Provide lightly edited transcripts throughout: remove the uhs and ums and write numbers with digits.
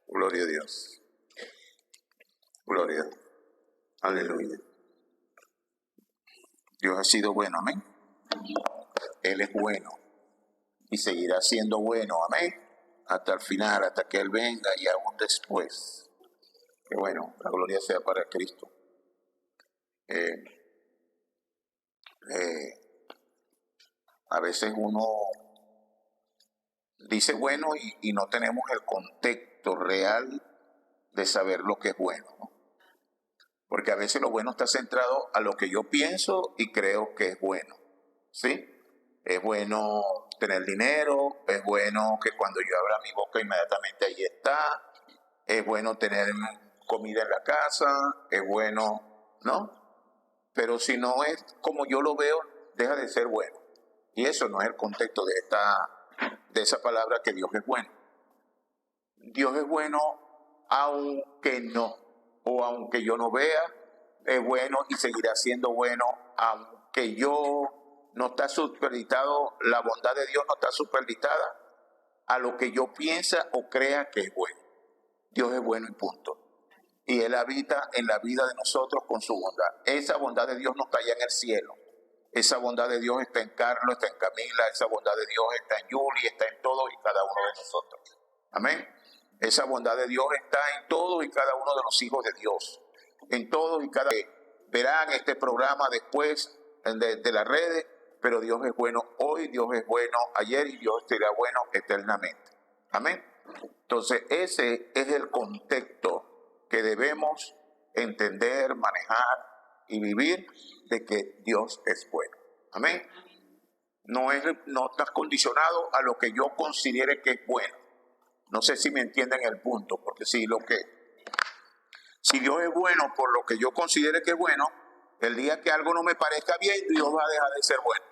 Gloria a Dios. Gloria a Dios. Aleluya. Dios ha sido bueno, amén. Él es bueno y seguirá siendo bueno, amén. Hasta el final, hasta que Él venga y aún después. Que bueno, la gloria sea para Cristo. A veces uno dice bueno y no tenemos el contexto real de saber lo que es bueno, ¿no? Porque a veces lo bueno está centrado a lo que yo pienso y creo que es bueno, ¿sí? Es bueno tener dinero, es bueno que cuando yo abra mi boca inmediatamente ahí está, es bueno tener comida en la casa, es bueno, ¿no? Pero si no es como yo lo veo, deja de ser bueno. Y eso no es el contexto de esa palabra que Dios es bueno. Dios es bueno aunque no, o aunque yo no vea, es bueno y seguirá siendo bueno, aunque yo no está supeditado, la bondad de Dios no está supeditada a lo que yo piensa o crea que es bueno. Dios es bueno y punto. Y Él habita en la vida de nosotros con su bondad. Esa bondad de Dios no está allá en el cielo. Esa bondad de Dios está en Carlos, está en Camila, esa bondad de Dios está en Yuli, está en todos y cada uno de nosotros. Amén. Esa bondad de Dios está en todos y cada uno de los hijos de Dios. En todos y cada uno. Verán este programa después de las redes, pero Dios es bueno hoy, Dios es bueno ayer y Dios será bueno eternamente. Amén. Entonces ese es el contexto que debemos entender, manejar y vivir de que Dios es bueno. Amén. No está condicionado a lo que yo considere que es bueno. No sé si me entienden el punto, porque si Dios es bueno por lo que yo considere que es bueno, el día que algo no me parezca bien, Dios va a dejar de ser bueno,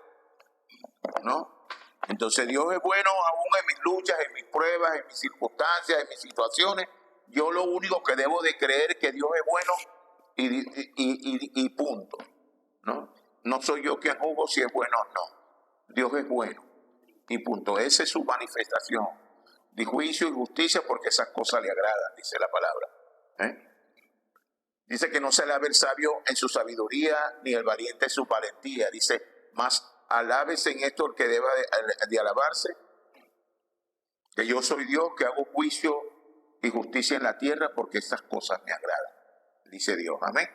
¿no? Entonces Dios es bueno aún en mis luchas, en mis pruebas, en mis circunstancias, en mis situaciones. Yo lo único que debo de creer es que Dios es bueno y punto, ¿no? No soy yo quien juzgo si es bueno o no. Dios es bueno y punto. Esa es su manifestación de juicio y justicia, porque esas cosas le agradan, dice la palabra. Dice que no se alabe el sabio en su sabiduría, ni el valiente en su valentía. Dice, más alábese en esto el que deba de alabarse, que yo soy Dios, que hago juicio y justicia en la tierra, porque estas cosas me agradan, dice Dios. Amén.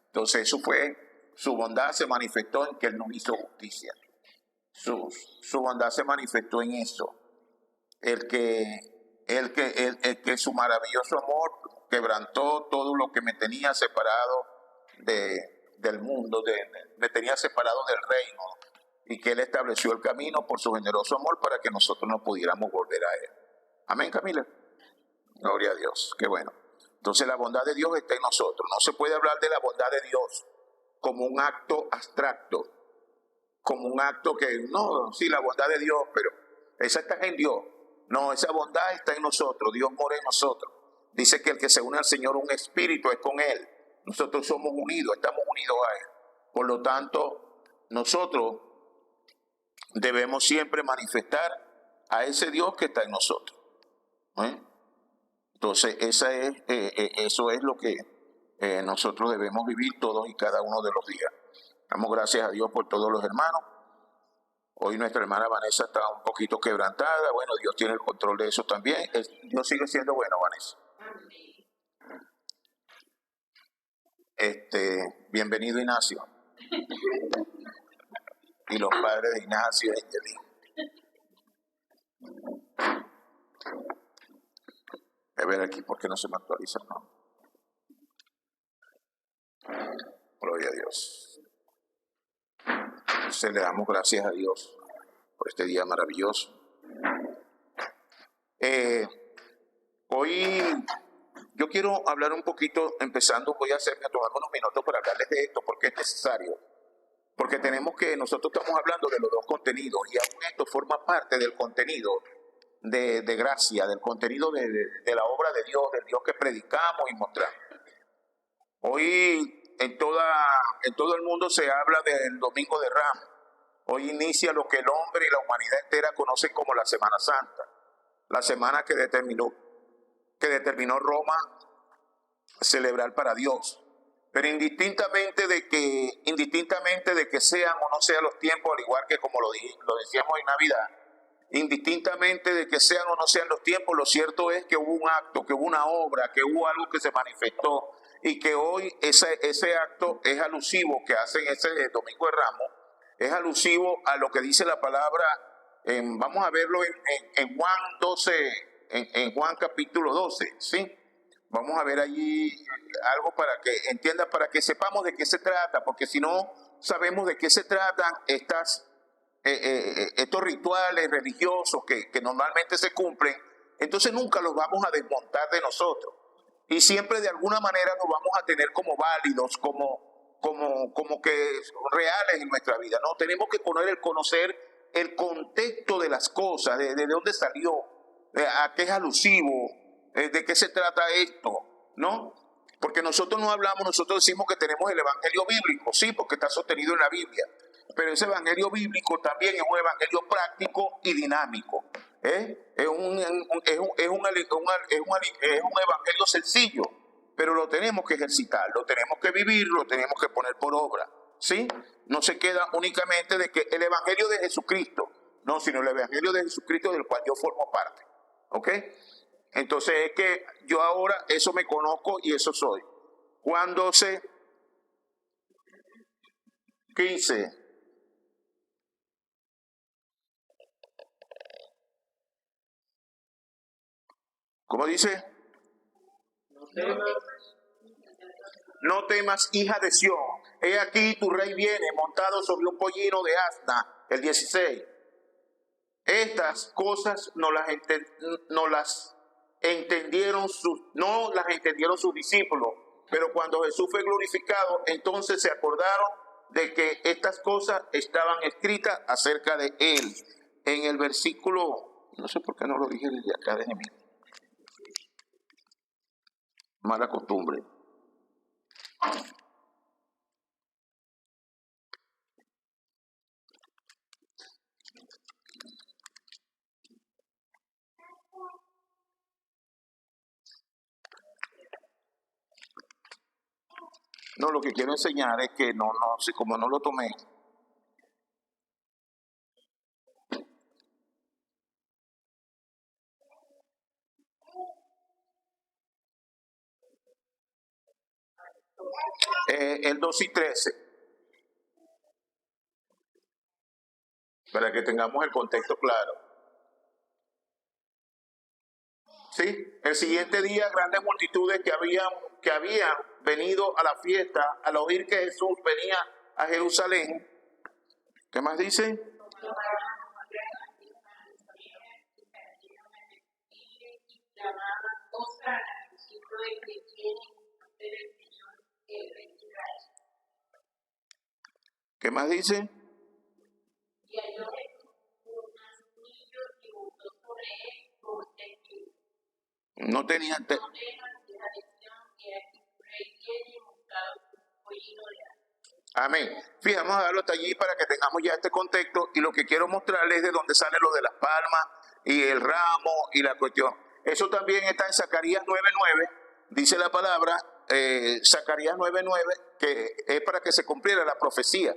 Entonces su bondad se manifestó en que Él nos hizo justicia. Su bondad se manifestó en eso. El que su maravilloso amor quebrantó todo lo que me tenía separado del mundo, me tenía separado del reino, y que Él estableció el camino por su generoso amor para que nosotros no pudiéramos volver a Él. Amén, Camila. Gloria a Dios, qué bueno. Entonces la bondad de Dios está en nosotros. No se puede hablar de la bondad de Dios como un acto abstracto, como un acto que, no, sí, la bondad de Dios, pero esa está en Dios. No, esa bondad está en nosotros, Dios mora en nosotros. Dice que el que se une al Señor, un espíritu es con Él. Nosotros somos unidos, estamos unidos a Él. Por lo tanto, nosotros debemos siempre manifestar a ese Dios que está en nosotros. Entonces, eso es lo que nosotros debemos vivir todos y cada uno de los días. Damos gracias a Dios por todos los hermanos. Hoy nuestra hermana Vanessa está un poquito quebrantada. Bueno, Dios tiene el control de eso también. Dios sigue siendo bueno, Vanessa. Bienvenido, Ignacio. Y los padres de Ignacio y Angelina. A ver aquí, ¿por qué no se me actualiza? No. Gloria a Dios. Entonces le damos gracias a Dios por este día maravilloso. Hoy Yo quiero hablar un poquito, empezando, voy a tomar unos minutos para hablarles de esto, porque es necesario. Porque nosotros estamos hablando de los dos contenidos, y aún esto forma parte del contenido de gracia, del contenido de la obra de Dios, del Dios que predicamos y mostramos. Hoy en todo el mundo se habla del Domingo de Ramos. Hoy inicia lo que el hombre y la humanidad entera conocen como la Semana Santa, la semana que determinó Roma celebrar para Dios. Pero indistintamente de que sean o no sean los tiempos, al igual que como lo decíamos en Navidad, indistintamente de que sean o no sean los tiempos, lo cierto es que hubo un acto, que hubo una obra, que hubo algo que se manifestó, y que hoy ese acto es alusivo, que hacen ese Domingo de Ramos, es alusivo a lo que dice la palabra, vamos a verlo en Juan 12, en Juan capítulo 12, ¿sí? Vamos a ver allí algo para que entiendan, para que sepamos de qué se trata, porque si no sabemos de qué se tratan estos rituales religiosos que normalmente se cumplen, entonces nunca los vamos a desmontar de nosotros. Y siempre de alguna manera nos vamos a tener como válidos, como que reales en nuestra vida. No, tenemos que conocer el contexto de las cosas, de dónde salió, a qué es alusivo, de qué se trata esto, ¿no? Porque nosotros no hablamos, nosotros decimos que tenemos el evangelio bíblico, sí, porque está sostenido en la Biblia. Pero ese evangelio bíblico también es un evangelio práctico y dinámico. Es un evangelio sencillo, pero lo tenemos que ejercitar, lo tenemos que vivir, lo tenemos que poner por obra, ¿sí? No se queda únicamente de que el evangelio de Jesucristo, no, sino el evangelio de Jesucristo del cual yo formo parte, ¿ok? Entonces es que yo ahora eso me conozco y eso soy. Juan 12, 15. ¿Cómo dice? No temas, hija de Sión. He aquí tu rey viene montado sobre un pollino de asna. El 16. Estas cosas no las entendieron sus discípulos. Pero cuando Jesús fue glorificado, entonces se acordaron de que estas cosas estaban escritas acerca de él. En el versículo, no sé por qué no lo dije desde acá, déjenme. Mala costumbre. No, lo que quiero enseñar es que no sé, como no lo tomé. El 2 y 13. Para que tengamos el contexto claro. ¿Sí? El siguiente día, grandes multitudes que habían venido a la fiesta al oír que Jesús venía a Jerusalén. ¿Qué más dice? ¿Qué más dice? No tenía... Amén. Fíjate, vamos a darlo hasta allí para que tengamos ya este contexto, y lo que quiero mostrarles es de dónde sale lo de las palmas y el ramo y la cuestión. Eso también está en Zacarías 9:9, dice la palabra, Zacarías 9:9, que es para que se cumpliera la profecía,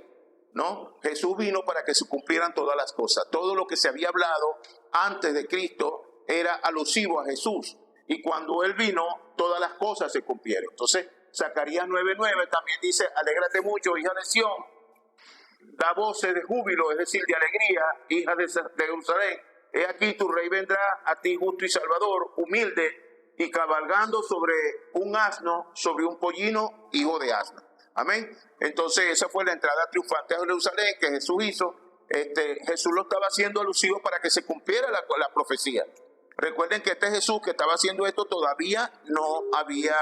¿no? Jesús vino para que se cumplieran todas las cosas. Todo lo que se había hablado antes de Cristo era alusivo a Jesús, y cuando Él vino, todas las cosas se cumplieron. Entonces, Zacarías 9:9 también dice: alégrate mucho, hija de Sión, da voces de júbilo, es decir, de alegría, hija de Jerusalén. He aquí tu rey vendrá a ti justo y salvador, humilde y cabalgando sobre un asno, sobre un pollino, hijo de asna. Amén. Entonces esa fue la entrada triunfante a Jerusalén que Jesús hizo. Jesús lo estaba haciendo alusivo para que se cumpliera la profecía. Recuerden que este Jesús que estaba haciendo esto todavía no había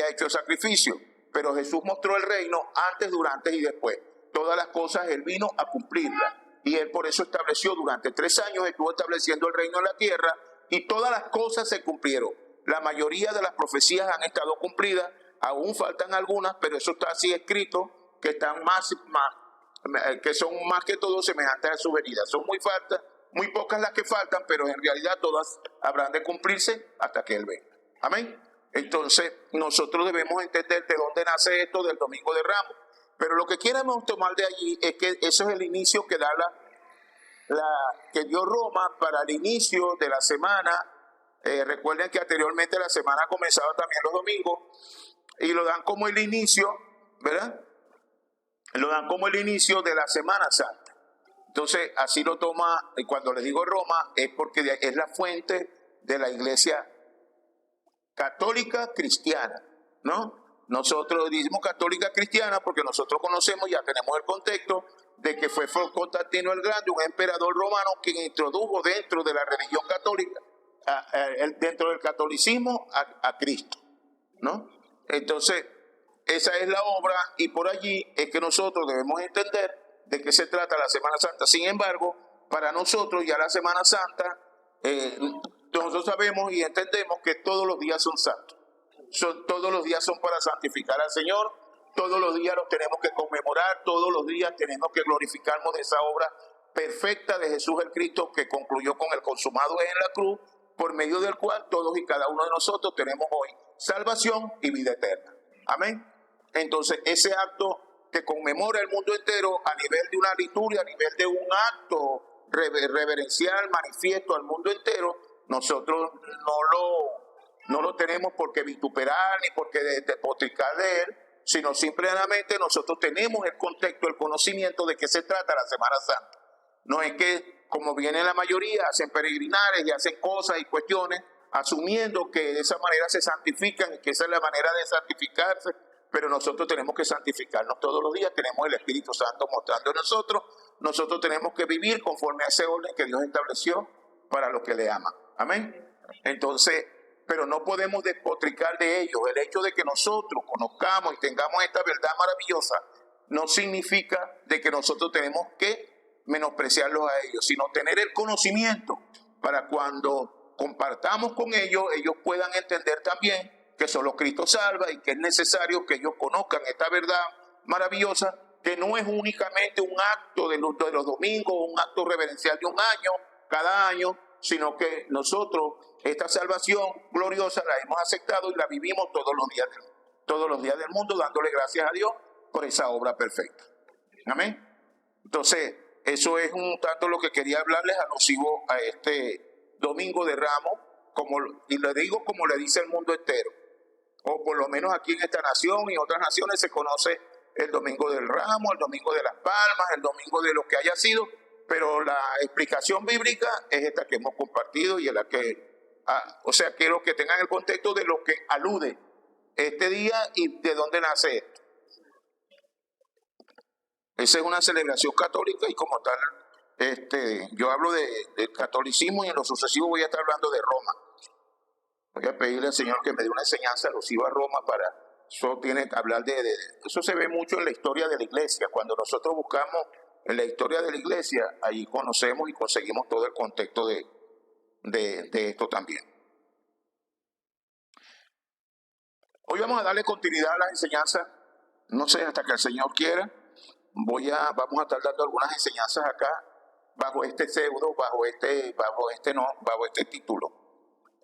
hecho sacrificio, pero Jesús mostró el reino antes, durante y después. Todas las cosas Él vino a cumplirlas, y Él por eso estableció durante 3 años, estuvo estableciendo el reino en la tierra, y todas las cosas se cumplieron. La mayoría de las profecías han estado cumplidas, aún faltan algunas, pero eso está así escrito, que están que son más que todo semejantes a su venida. Son muy pocas las que faltan, pero en realidad todas habrán de cumplirse hasta que Él venga. Amén. Entonces, nosotros debemos entender de dónde nace esto del Domingo de Ramos. Pero lo que queremos tomar de allí es que eso es el inicio que da que dio Roma para el inicio de la semana. Recuerden que anteriormente la semana comenzaba también los domingos, y lo dan como el inicio, ¿verdad? Lo dan como el inicio de la Semana Santa. Entonces, así lo toma, y cuando les digo Roma, es porque es la fuente de la iglesia católica cristiana, ¿no? Nosotros decimos católica cristiana porque nosotros conocemos, ya tenemos el contexto de que fue Constantino el Grande, un emperador romano, quien introdujo dentro de la religión católica, dentro del catolicismo, a Cristo, ¿no? Entonces, esa es la obra, y por allí es que nosotros debemos entender de qué se trata la Semana Santa. Sin embargo, para nosotros ya la Semana Santa, nosotros sabemos y entendemos que todos los días son santos. Todos los días son para santificar al Señor, todos los días los tenemos que conmemorar, todos los días tenemos que glorificarnos de esa obra perfecta de Jesús el Cristo, que concluyó con el consumado en la cruz, por medio del cual todos y cada uno de nosotros tenemos hoy salvación y vida eterna. Amén. Entonces, ese acto que conmemora el mundo entero a nivel de una liturgia, a nivel de un acto reverencial, manifiesto al mundo entero, nosotros no lo tenemos por qué vituperar ni por qué despotricar de él, sino simplemente nosotros tenemos el contexto, el conocimiento de qué se trata la Semana Santa. No es que, como viene la mayoría, hacen peregrinares y hacen cosas y cuestiones, asumiendo que de esa manera se santifican y que esa es la manera de santificarse, pero nosotros tenemos que santificarnos todos los días, tenemos el Espíritu Santo mostrando en nosotros tenemos que vivir conforme a ese orden que Dios estableció para los que le aman. Amén. Entonces, pero no podemos despotricar de ellos. El hecho de que nosotros conozcamos y tengamos esta verdad maravillosa no significa de que nosotros tenemos que menospreciarlos a ellos, sino tener el conocimiento para cuando compartamos con ellos, ellos puedan entender también que solo Cristo salva y que es necesario que ellos conozcan esta verdad maravillosa, que no es únicamente un acto de los domingos, un acto reverencial de un año, cada año, sino que nosotros esta salvación gloriosa la hemos aceptado y la vivimos todos los días del mundo, dándole gracias a Dios por esa obra perfecta. Amén. Entonces, eso es un tanto lo que quería hablarles alusivo a este Domingo de Ramos, y le digo como le dice el mundo entero, o por lo menos aquí en esta nación y otras naciones se conoce el Domingo del Ramo, el Domingo de las Palmas, el Domingo de lo que haya sido, pero la explicación bíblica es esta que hemos compartido y en la que, quiero que tengan el contexto de lo que alude este día y de dónde nace esto. Esa es una celebración católica y como tal, yo hablo del catolicismo y en lo sucesivo voy a estar hablando de Roma. Voy a pedirle al Señor que me dé una enseñanza alusiva a Roma eso tiene que hablar eso se ve mucho en la historia de la iglesia. Cuando nosotros buscamos en la historia de la iglesia, ahí conocemos y conseguimos todo el contexto de esto también. Hoy vamos a darle continuidad a las enseñanzas, no sé, hasta que el Señor quiera. Vamos a estar dando algunas enseñanzas acá, bajo este pseudo, bajo este título.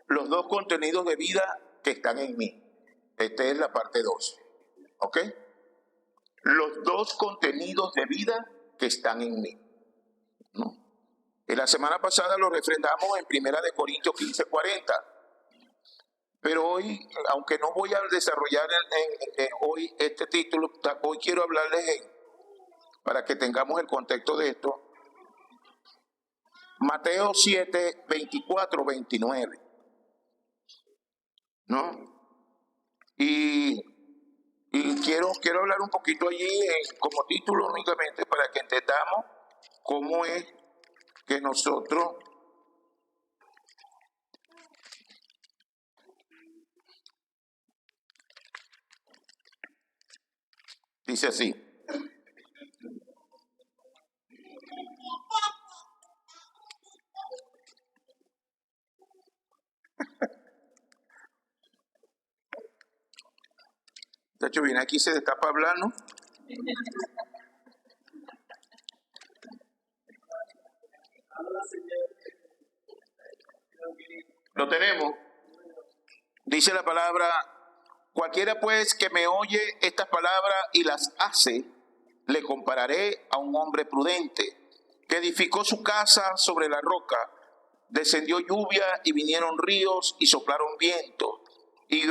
Los 2 contenidos de vida que están en mí. Esta es la parte 2. ¿Ok? Los 2 contenidos de vida que están en mí. ¿No? En la semana pasada lo refrendamos en 1 Corintios 15:40. Pero hoy, aunque no voy a desarrollar hoy este título, hoy quiero hablarles para que tengamos el contexto de esto. Mateo 7, 24, 29. ¿No? Y quiero hablar un poquito allí como título únicamente para que entendamos cómo es que nosotros Dice así. De hecho, viene aquí, se destapa a hablar, ¿no? Lo tenemos. Dice la palabra: cualquiera pues que me oye estas palabras y las hace, le compararé a un hombre prudente que edificó su casa sobre la roca. Descendió lluvia y vinieron ríos y soplaron viento y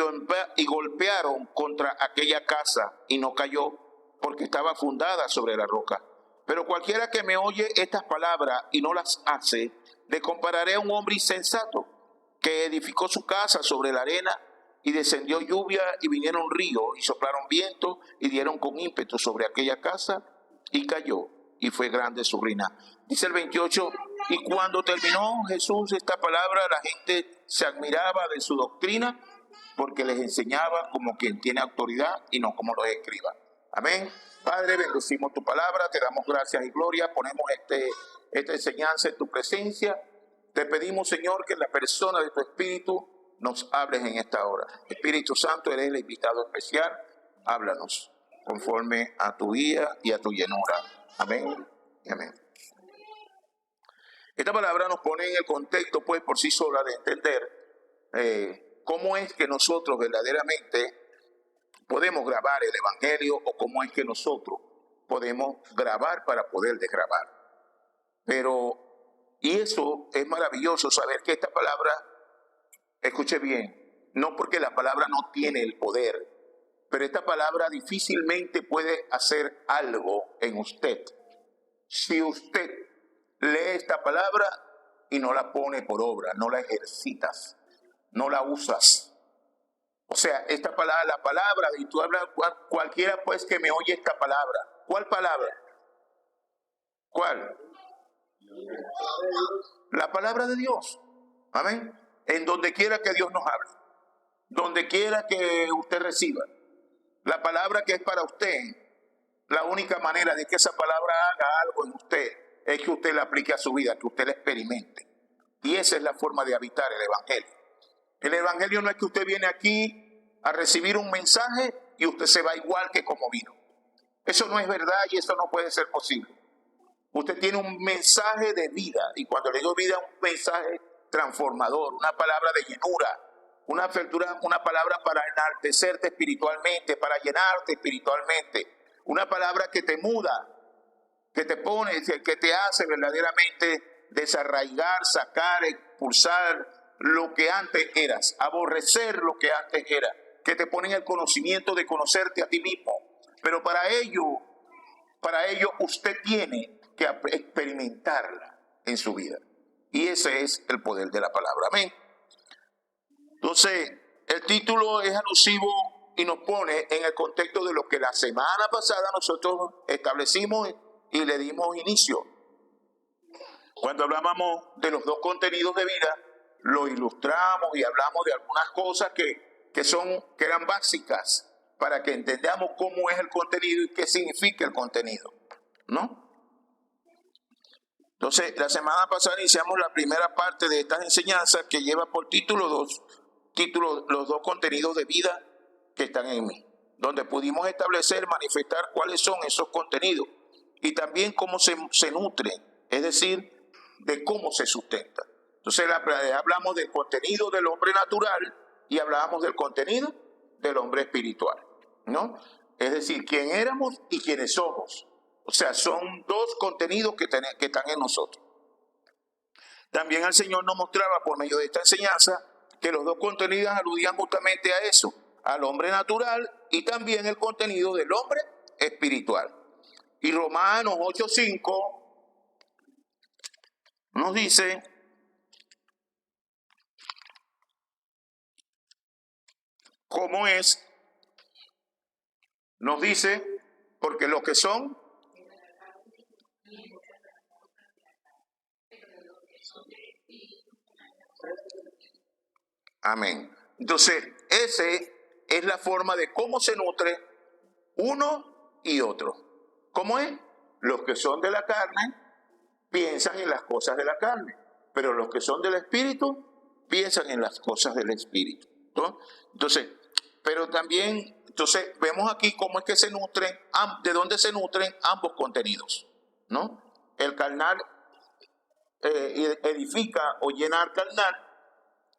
golpearon contra aquella casa y no cayó porque estaba fundada sobre la roca. Pero cualquiera que me oye estas palabras y no las hace, le compararé a un hombre insensato que edificó su casa sobre la arena, y descendió lluvia y vinieron ríos y soplaron viento y dieron con ímpetu sobre aquella casa y cayó, y fue grande su ruina. Dice el 28, y cuando terminó Jesús esta palabra, la gente se admiraba de su doctrina, porque les enseñaba como quien tiene autoridad y no como los escribas. Amén. Padre, bendecimos tu palabra, te damos gracias y gloria, ponemos esta enseñanza en tu presencia. Te pedimos, Señor, que en la persona de tu Espíritu nos hables en esta hora. Espíritu Santo, eres el invitado especial. Háblanos conforme a tu guía y a tu llenura. Amén y amén. Esta palabra nos pone en el contexto, pues, por sí sola, de entender cómo es que nosotros verdaderamente podemos grabar el Evangelio, o cómo es que nosotros podemos grabar para poder desgrabar. Y eso es maravilloso, saber que esta palabra, escuche bien, no porque la palabra no tiene el poder, pero esta palabra difícilmente puede hacer algo en usted si usted lee esta palabra y no la pone por obra, no la ejercitas, no la usas. O sea, esta palabra, la palabra, y tú hablas, cualquiera pues que me oye esta palabra. ¿Cuál palabra? ¿Cuál? La palabra de Dios. Amén. En donde quiera que Dios nos hable, donde quiera que usted reciba la palabra que es para usted, la única manera de que esa palabra haga algo en usted es que usted la aplique a su vida, que usted la experimente. Y esa es la forma de habitar el Evangelio. El Evangelio no es que usted viene aquí a recibir un mensaje y usted se va igual que como vino. Eso no es verdad y eso no puede ser posible. Usted tiene un mensaje de vida, y cuando le digo vida, un mensaje transformador, una palabra de llenura, una palabra para enaltecerte espiritualmente, para llenarte espiritualmente, una palabra que te muda, que te pone, que te hace verdaderamente desarraigar, sacar, expulsar lo que antes eras, aborrecer lo que antes era, que te pone en el conocimiento de conocerte a ti mismo. Pero para ello usted tiene que experimentarla en su vida. Y ese es el poder de la palabra. Amén. Entonces, el título es alusivo y nos pone en el contexto de lo que la semana pasada nosotros establecimos y le dimos inicio. Cuando hablábamos de los dos contenidos de vida, lo ilustramos y hablamos de algunas cosas que eran básicas para que entendamos cómo es el contenido y qué significa el contenido, ¿no? Entonces, la semana pasada iniciamos la primera parte de estas enseñanzas, que lleva por título los dos contenidos de vida que están en mí, donde pudimos establecer, manifestar cuáles son esos contenidos y también cómo se nutren, es decir, de cómo se sustenta. Entonces hablamos del contenido del hombre natural y hablábamos del contenido del hombre espiritual, ¿no? Es decir, quién éramos y quiénes somos. O sea, son dos contenidos que están en nosotros. También el Señor nos mostraba por medio de esta enseñanza que los dos contenidos aludían justamente a eso, al hombre natural y también el contenido del hombre espiritual. Y Romanos 8:5 nos dice: ¿cómo es? Nos dice, porque los que son, amén. Entonces, esa es la forma de cómo se nutre uno y otros. ¿Cómo es? Los que son de la carne piensan en las cosas de la carne, pero los que son del espíritu piensan en las cosas del espíritu, ¿no? Entonces, pero también, entonces vemos aquí cómo es que se nutren, de dónde se nutren ambos contenidos, ¿no? El carnal edifica o llena al carnal,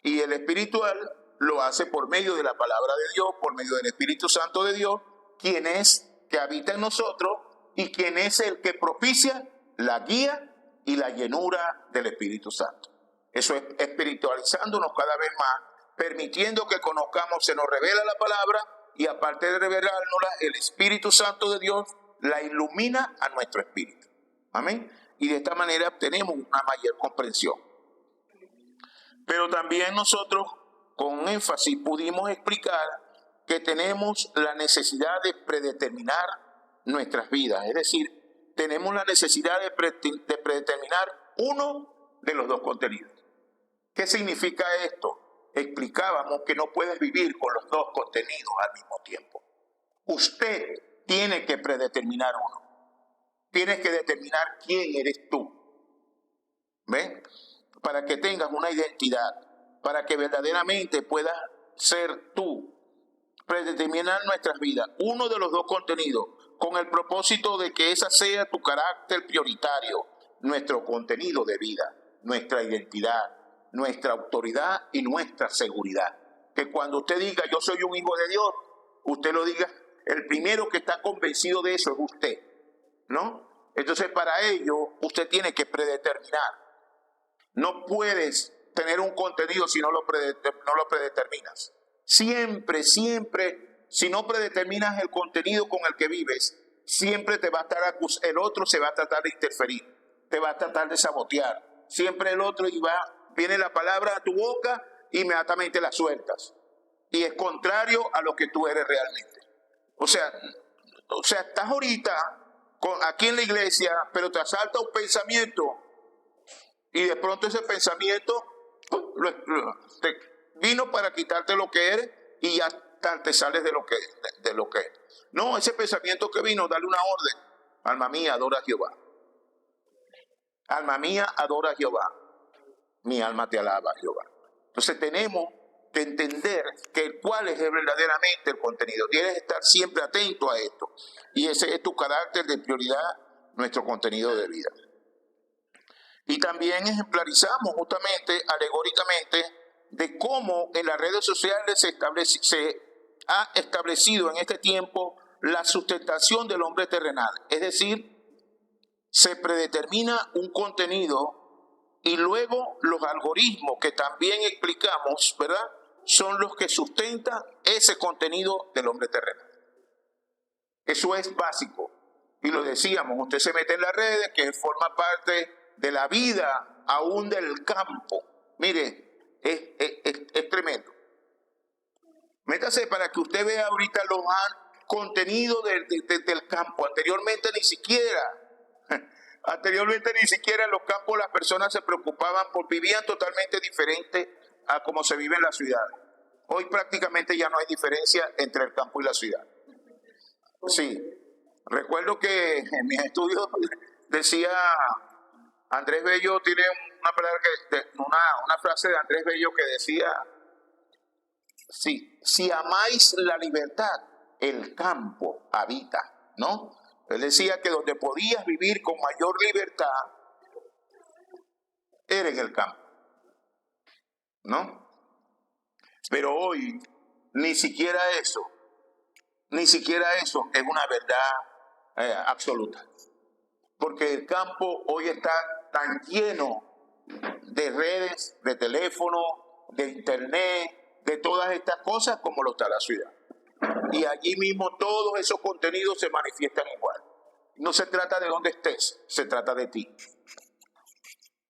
y el espiritual lo hace por medio de la palabra de Dios, por medio del Espíritu Santo de Dios, quien es que habita en nosotros y quien es el que propicia la guía y la llenura del Espíritu Santo. Eso es espiritualizándonos cada vez más, permitiendo que conozcamos, se nos revela la palabra, y aparte de revelárnosla, el Espíritu Santo de Dios la ilumina a nuestro espíritu. Amén. Y de esta manera obtenemos una mayor comprensión. Pero también nosotros, con énfasis, pudimos explicar que tenemos la necesidad de predeterminar nuestras vidas. Es decir, tenemos la necesidad de predeterminar uno de los dos contenidos. ¿Qué significa esto? Explicábamos que no puedes vivir con los dos contenidos al mismo tiempo. Usted tiene que predeterminar uno. Tienes que determinar quién eres tú. ¿Ven? Para que tengas una identidad, para que verdaderamente puedas ser tú. Predeterminar nuestras vidas, uno de los dos contenidos, con el propósito de que ese sea tu carácter prioritario, nuestro contenido de vida, nuestra identidad, nuestra autoridad y nuestra seguridad. Que cuando usted diga yo soy un hijo de Dios, usted lo diga, el primero que está convencido de eso es usted, ¿no? Entonces para ello usted tiene que predeterminar. No puedes tener un contenido si no lo predeterminas. Siempre, si no predeterminas el contenido con el que vives, siempre te va a estar el otro se va a tratar de interferir, te va a tratar de sabotear. Siempre el otro viene la palabra a tu boca, inmediatamente la sueltas. Y es contrario a lo que tú eres realmente. O sea, estás ahorita aquí en la iglesia, pero te asalta un pensamiento y de pronto ese pensamiento te vino para quitarte lo que eres y ya te sales de lo que eres. No, ese pensamiento que vino, dale una orden. Alma mía, adora a Jehová. Alma mía, adora a Jehová. Mi alma te alaba, Jehová. Entonces tenemos que entender cuál es verdaderamente el contenido. Tienes que estar siempre atento a esto. Y ese es tu carácter de prioridad, nuestro contenido de vida. Y también ejemplarizamos justamente, alegóricamente, de cómo en las redes sociales se ha establecido en este tiempo la sustentación del hombre terrenal. Es decir, se predetermina un contenido y luego los algoritmos que también explicamos, ¿verdad?, son los que sustentan ese contenido del hombre terrenal. Eso es básico. Y lo decíamos, usted se mete en las redes, que forma parte de la vida aún del campo. Mire, es tremendo. Métase para que usted vea ahorita los contenidos del campo. Anteriormente ni siquiera en los campos las personas se preocupaban vivían totalmente diferente a como se vive en la ciudad. Hoy prácticamente ya no hay diferencia entre el campo y la ciudad. Sí, recuerdo que en mis estudios decía Andrés Bello, tiene una frase de Andrés Bello que decía, sí, si amáis la libertad, el campo habita, ¿no? Él decía que donde podías vivir con mayor libertad era en el campo, ¿no? Pero hoy ni siquiera eso es una verdad absoluta. Porque el campo hoy está tan lleno de redes, de teléfono, de internet, de todas estas cosas como lo está la ciudad. Y allí mismo todos esos contenidos se manifiestan igual. No se trata de dónde estés, se trata de ti.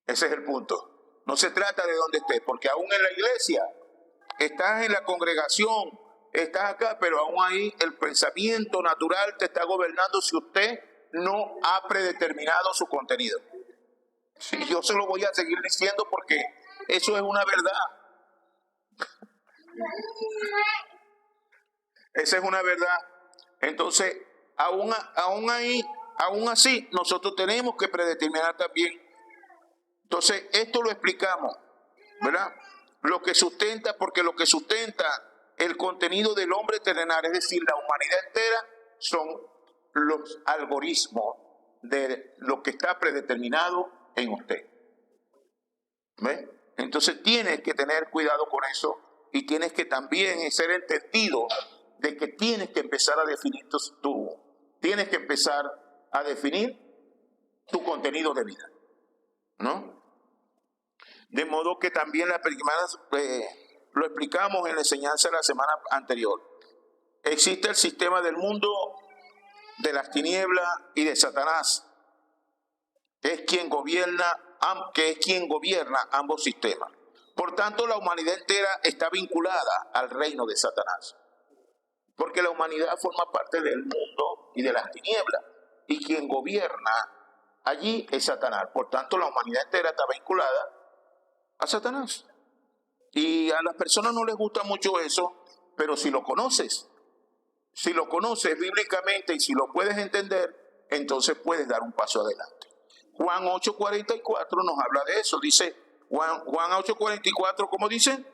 Ese es el punto. No se trata de dónde estés, porque aún en la iglesia, estás en la congregación, estás acá, pero aún ahí el pensamiento natural te está gobernando si usted no ha predeterminado su contenido. Sí, yo se lo voy a seguir diciendo porque eso es una verdad. Esa es una verdad. Entonces, aún así, nosotros tenemos que predeterminar también. Entonces, esto lo explicamos, ¿verdad? Lo que sustenta, porque lo que sustenta el contenido del hombre terrenal, es decir, la humanidad entera, son los algoritmos de lo que está predeterminado en usted. ¿Ve? Entonces tienes que tener cuidado con eso y tienes que también ser entendido de que tienes que empezar a definir tienes que empezar a definir tu contenido de vida, ¿no? De modo que también lo explicamos en la enseñanza de la semana anterior. Existe el sistema del mundo, de las tinieblas y de Satanás, que es quien gobierna ambos sistemas. Por tanto, la humanidad entera está vinculada al reino de Satanás, porque la humanidad forma parte del mundo y de las tinieblas, y quien gobierna allí es Satanás. Por tanto, la humanidad entera está vinculada a Satanás. Y a las personas no les gusta mucho eso, pero si lo conoces bíblicamente y si lo puedes entender, entonces puedes dar un paso adelante. Juan 8:44 nos habla de eso. Dice Juan 8:44, ¿cómo dice?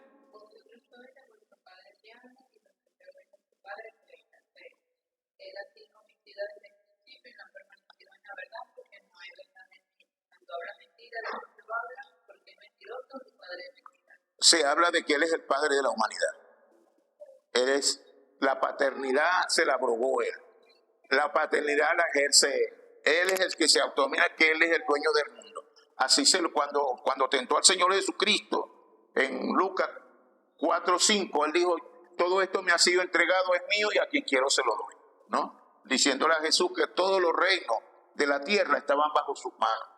Se habla de que Él es el Padre de la humanidad. La paternidad se la abrogó Él. La paternidad la ejerce Él. Él es el que se autodomina, que Él es el dueño del mundo. Así cuando tentó al Señor Jesucristo, en Lucas 4:5, Él dijo, todo esto me ha sido entregado, es mío y a quien quiero se lo doy, ¿no? Diciéndole a Jesús que todos los reinos de la tierra estaban bajo sus manos.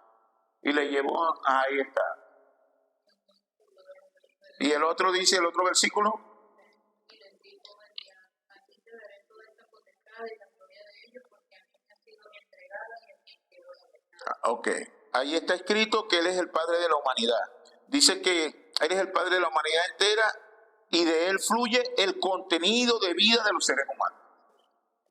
Y le llevó, ahí está. Y el otro dice, el otro versículo. Ok, ahí está escrito que Él es el Padre de la humanidad. Dice que Él es el Padre de la humanidad entera y de Él fluye el contenido de vida de los seres humanos.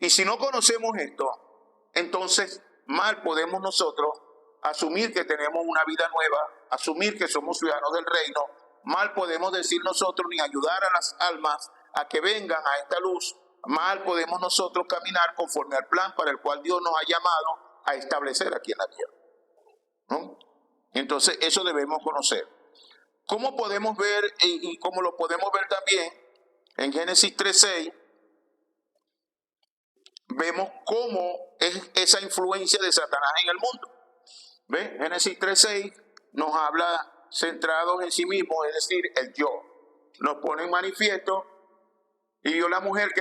Y si no conocemos esto, entonces mal podemos nosotros asumir que tenemos una vida nueva, asumir que somos ciudadanos del reino, mal podemos decir nosotros ni ayudar a las almas a que vengan a esta luz, mal podemos nosotros caminar conforme al plan para el cual Dios nos ha llamado a establecer aquí en la tierra, ¿no? Entonces eso debemos conocer. ¿Cómo podemos ver y cómo lo podemos ver también en Génesis 3:6? Vemos cómo es esa influencia de Satanás en el mundo. ¿Ve? Génesis 3:6 nos habla centrados en sí mismo, es decir, el yo. Nos pone en manifiesto y vio la mujer que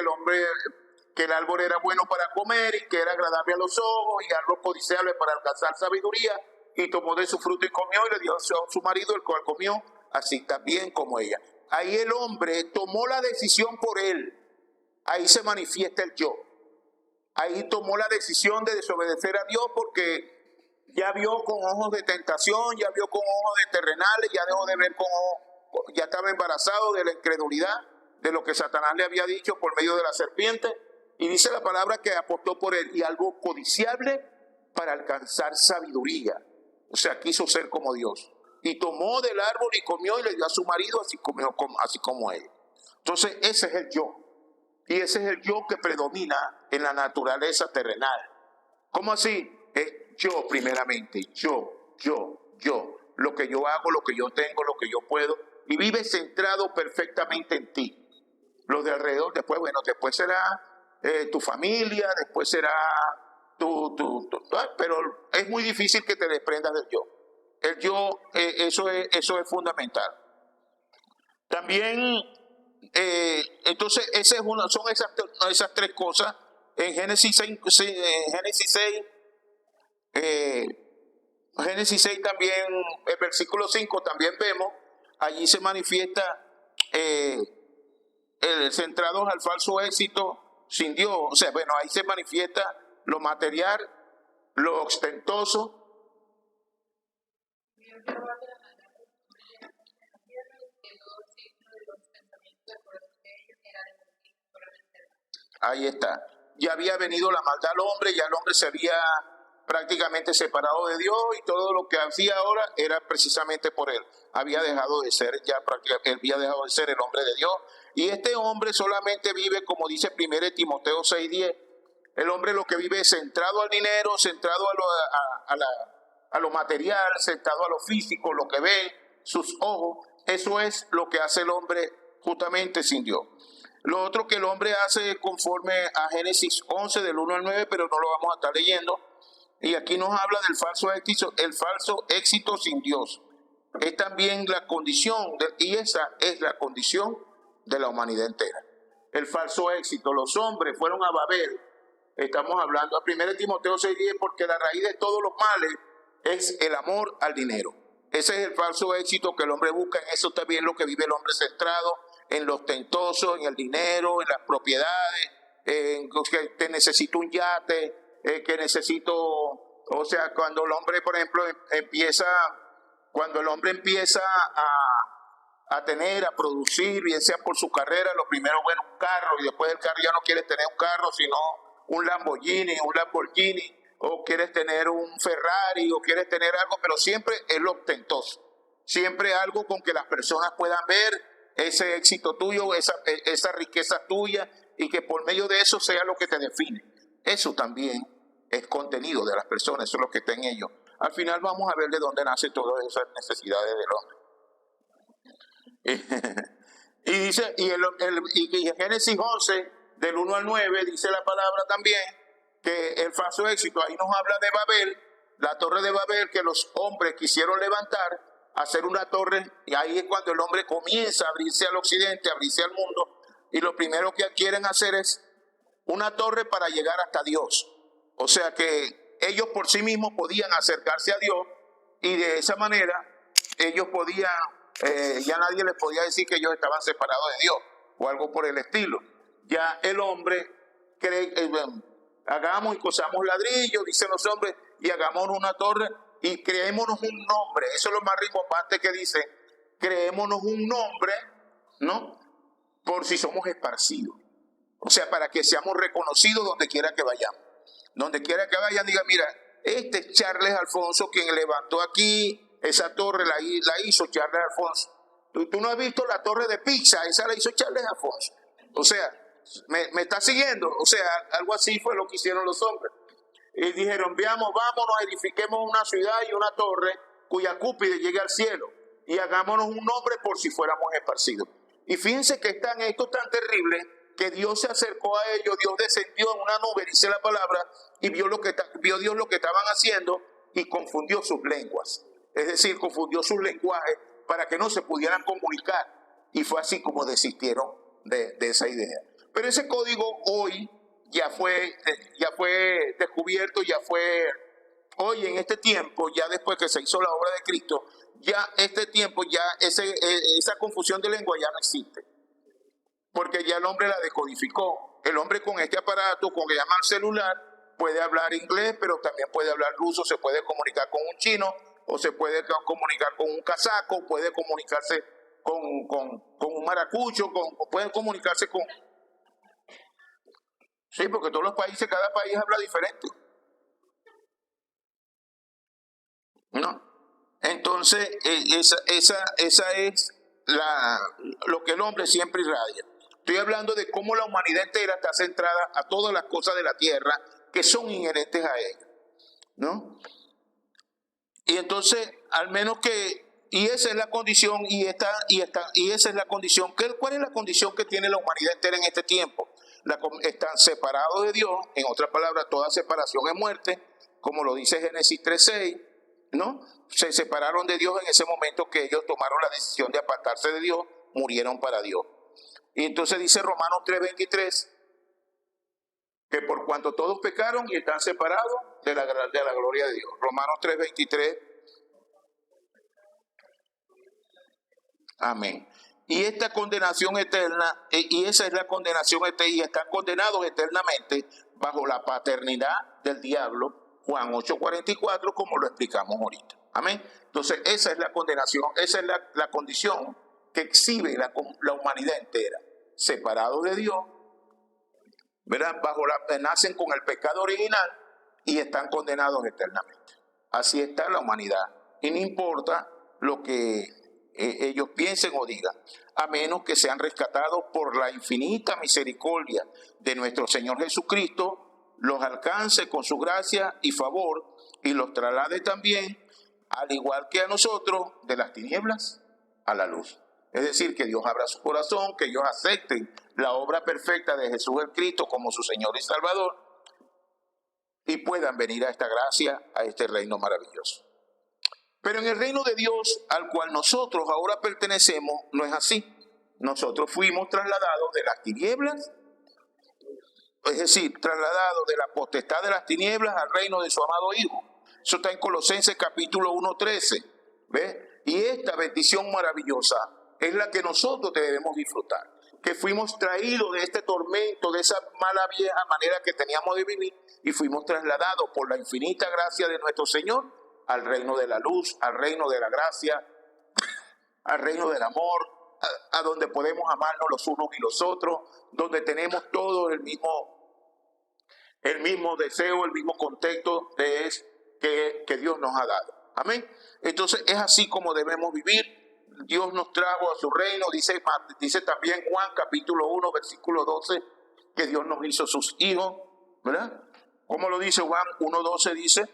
el árbol era bueno para comer y que era agradable a los ojos y árbol codiciable para alcanzar sabiduría, y tomó de su fruto y comió y le dio a su marido, el cual comió, así también como ella. Ahí el hombre tomó la decisión por él. Ahí se manifiesta el yo. Ahí tomó la decisión de desobedecer a Dios porque ya vio con ojos de tentación, ya vio con ojos de terrenales, ya dejó de ver con ojos, ya estaba embarazado de la incredulidad, de lo que Satanás le había dicho por medio de la serpiente. Y dice la palabra que apostó por él y algo codiciable para alcanzar sabiduría. O sea, quiso ser como Dios. Y tomó del árbol y comió y le dio a su marido, así como él. Entonces ese es el yo. Y ese es el yo que predomina en la naturaleza terrenal. ¿Cómo así? Es yo primeramente, yo. Lo que yo hago, lo que yo tengo, lo que yo puedo. Y vive centrado perfectamente en ti. Lo de alrededor, después será tu familia, después será pero es muy difícil que te desprendas del yo. El yo, eso es fundamental. También, entonces, son esas tres cosas. En Génesis 6 también, el versículo 5 también vemos, allí se manifiesta centrados al falso éxito sin Dios. O sea, ahí se manifiesta lo material, lo ostentoso. Ahí está. ya había venido la maldad al hombre, ya el hombre se había prácticamente separado de Dios y todo lo que hacía ahora era precisamente por él. Había dejado de ser, ya prácticamente, él había dejado de ser el hombre de Dios. Y este hombre solamente vive, como dice 1 Timoteo 6:10, el hombre lo que vive es centrado al dinero, centrado a lo material, centrado a lo físico, lo que ve, sus ojos. Eso es lo que hace el hombre justamente sin Dios. Lo otro que el hombre hace conforme a Génesis 11 del 1 al 9, pero no lo vamos a estar leyendo. Y aquí nos habla del falso éxito, el falso éxito sin Dios. Es también la condición, y esa es la condición de la humanidad entera. El falso éxito. Los hombres fueron a Babel. Estamos hablando a 1 Timoteo 6:10, porque la raíz de todos los males es el amor al dinero. Ese es el falso éxito que el hombre busca. En eso también lo que vive el hombre centrado, en lo ostentoso, en el dinero, en las propiedades, en que necesito un yate, que necesito, o sea, cuando el hombre, por ejemplo, empieza a tener, a producir, bien sea por su carrera, lo primero, bueno, un carro, y después del carro ya no quieres tener un carro, sino un Lamborghini, o quieres tener un Ferrari, o quieres tener algo, pero siempre es lo ostentoso. Siempre algo con que las personas puedan ver ese éxito tuyo, esa riqueza tuya, y que por medio de eso sea lo que te define. Eso también es contenido de las personas, eso es lo que está en ellos. Al final vamos a ver de dónde nacen todas esas necesidades del hombre. Y dice, y en Génesis 11, del 1 al 9, dice la palabra también que el falso éxito, ahí nos habla de Babel, la torre de Babel, que los hombres quisieron levantar, hacer una torre, y ahí es cuando el hombre comienza a abrirse al occidente, a abrirse al mundo, y lo primero que quieren hacer es una torre para llegar hasta Dios. O sea que ellos por sí mismos podían acercarse a Dios, y de esa manera ellos podían, ya nadie les podía decir que ellos estaban separados de Dios, o algo por el estilo. Ya el hombre cree, hagamos y cosamos ladrillos, dicen los hombres, y hagámonos una torre, y creémonos un nombre. Eso es lo más rimbombante que dice, creémonos un nombre, ¿no? Por si somos esparcidos. O sea, para que seamos reconocidos donde quiera que vayamos. Donde quiera que vayan, diga, mira, este es Charles Alfonso quien levantó aquí esa torre, la hizo Charles Alfonso. Tú no has visto la torre de Pisa, esa la hizo Charles Alfonso. O sea, me está siguiendo. O sea, algo así fue lo que hicieron los hombres. Y dijeron, vámonos, edifiquemos una ciudad y una torre cuya cúspide llegue al cielo. Y hagámonos un nombre por si fuéramos esparcidos. Y fíjense que esto es tan terrible que Dios se acercó a ellos, Dios descendió en una nube, dice la palabra, y vio Dios lo que estaban haciendo y confundió sus lenguas. Es decir, confundió sus lenguajes para que no se pudieran comunicar. Y fue así como desistieron de esa idea. Pero ese código hoy ya fue descubierto, hoy en este tiempo, ya después que se hizo la obra de Cristo, ya este tiempo, ya esa confusión de lengua ya no existe. Porque ya el hombre la decodificó. El hombre con este aparato, con que llaman celular, puede hablar inglés, pero también puede hablar ruso, se puede comunicar con un chino, o se puede comunicar con un kazaco, puede comunicarse con un maracucho, puede comunicarse con... Sí, porque todos los países, cada país habla diferente. ¿No? Entonces, esa es lo que el hombre siempre irradia. Estoy hablando de cómo la humanidad entera está centrada a todas las cosas de la tierra que son inherentes a ella, ¿no? Y entonces, al menos y esa es la condición, y esa es la condición. ¿Cuál es la condición que tiene la humanidad entera en este tiempo? Están separados de Dios, en otras palabras, toda separación es muerte, como lo dice Génesis 3:6, ¿no? Se separaron de Dios en ese momento que ellos tomaron la decisión de apartarse de Dios, murieron para Dios. Y entonces dice Romanos 3:23, que por cuanto todos pecaron y están separados de la gloria de Dios. Romanos 3:23. Amén. Y esta condenación eterna, y esa es la condenación eterna, y están condenados eternamente bajo la paternidad del diablo, Juan 8:44, como lo explicamos ahorita. Amén. Entonces esa es la condenación, esa es la condición que exhibe la humanidad entera, separados de Dios, ¿verdad? Nacen con el pecado original y están condenados eternamente. Así está la humanidad. Y no importa lo que ellos piensen o digan, a menos que sean rescatados por la infinita misericordia de nuestro Señor Jesucristo, los alcance con su gracia y favor y los traslade también, al igual que a nosotros, de las tinieblas a la luz. Es decir, que Dios abra su corazón, que ellos acepten la obra perfecta de Jesús el Cristo como su Señor y Salvador y puedan venir a esta gracia, a este reino maravilloso. Pero en el reino de Dios al cual nosotros ahora pertenecemos no es así. Nosotros fuimos trasladados de las tinieblas, es decir, trasladados de la potestad de las tinieblas al reino de su amado Hijo. Eso está en Colosenses capítulo 1:13. ¿Ves? Y esta bendición maravillosa es la que nosotros debemos disfrutar. Que fuimos traídos de este tormento, de esa mala vieja manera que teníamos de vivir y fuimos trasladados por la infinita gracia de nuestro Señor al reino de la luz, al reino de la gracia, al reino del amor, a donde podemos amarnos los unos y los otros, donde tenemos todo el mismo deseo, el mismo contexto que Dios nos ha dado. Amén. Entonces es así como debemos vivir. Dios nos trajo a su reino, dice también Juan capítulo 1 versículo 12, que Dios nos hizo sus hijos, ¿verdad? ¿Cómo lo dice Juan 1:12? Dice,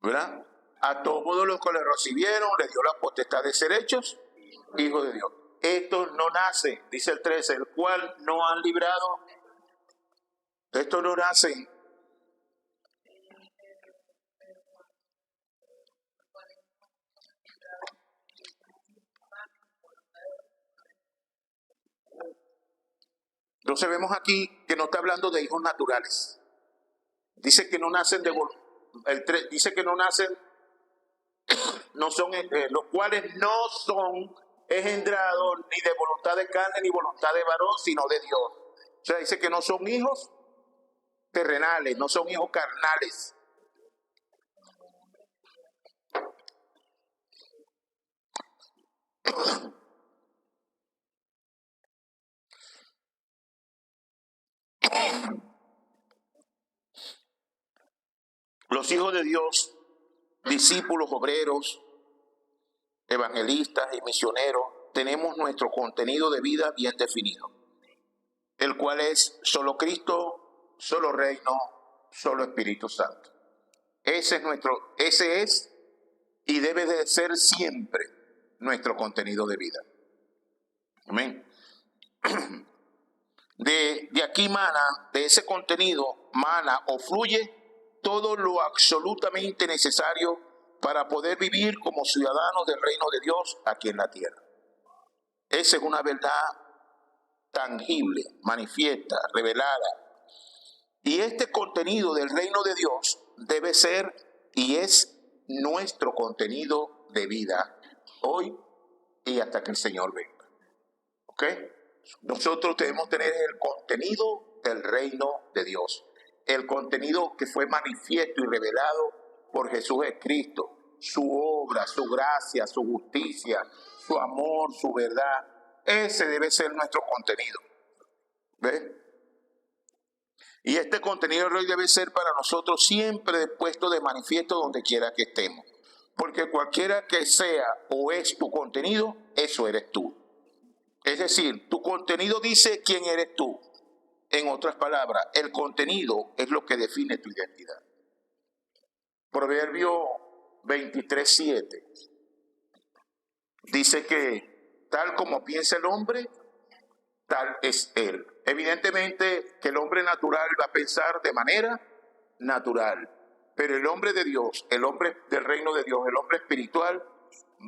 ¿verdad? A todos los que le recibieron le dio la potestad de ser hechos hijos de Dios. Estos no nacen, dice el 13, el cual no han librado. Estos no nacen. Entonces vemos aquí que no está hablando de hijos naturales. Dice que no nacen dice que no nacen, no son, los cuales no son engendrados ni de voluntad de carne ni voluntad de varón, sino de Dios. O sea, dice que no son hijos terrenales, no son hijos carnales. Los hijos de Dios, discípulos, obreros, evangelistas y misioneros, tenemos nuestro contenido de vida bien definido, el cual es solo Cristo, solo reino, solo Espíritu Santo. Ese es y debe de ser siempre nuestro contenido de vida. Amén. De aquí mana, de ese contenido mana o fluye todo lo absolutamente necesario para poder vivir como ciudadanos del reino de Dios aquí en la tierra. Esa es una verdad tangible, manifiesta, revelada. Y este contenido del reino de Dios debe ser y es nuestro contenido de vida hoy y hasta que el Señor venga. ¿Ok? Nosotros debemos tener el contenido del reino de Dios. El contenido que fue manifiesto y revelado por Jesús Cristo. Su obra, su gracia, su justicia, su amor, su verdad. Ese debe ser nuestro contenido. ¿Ves? Y este contenido hoy debe ser para nosotros siempre puesto de manifiesto donde quiera que estemos. Porque cualquiera que sea o es tu contenido, eso eres tú. Es decir, tu contenido dice quién eres tú. En otras palabras, el contenido es lo que define tu identidad. Proverbio 23:7 dice que tal como piensa el hombre, tal es él. Evidentemente que el hombre natural va a pensar de manera natural, pero el hombre de Dios, el hombre del reino de Dios, el hombre espiritual,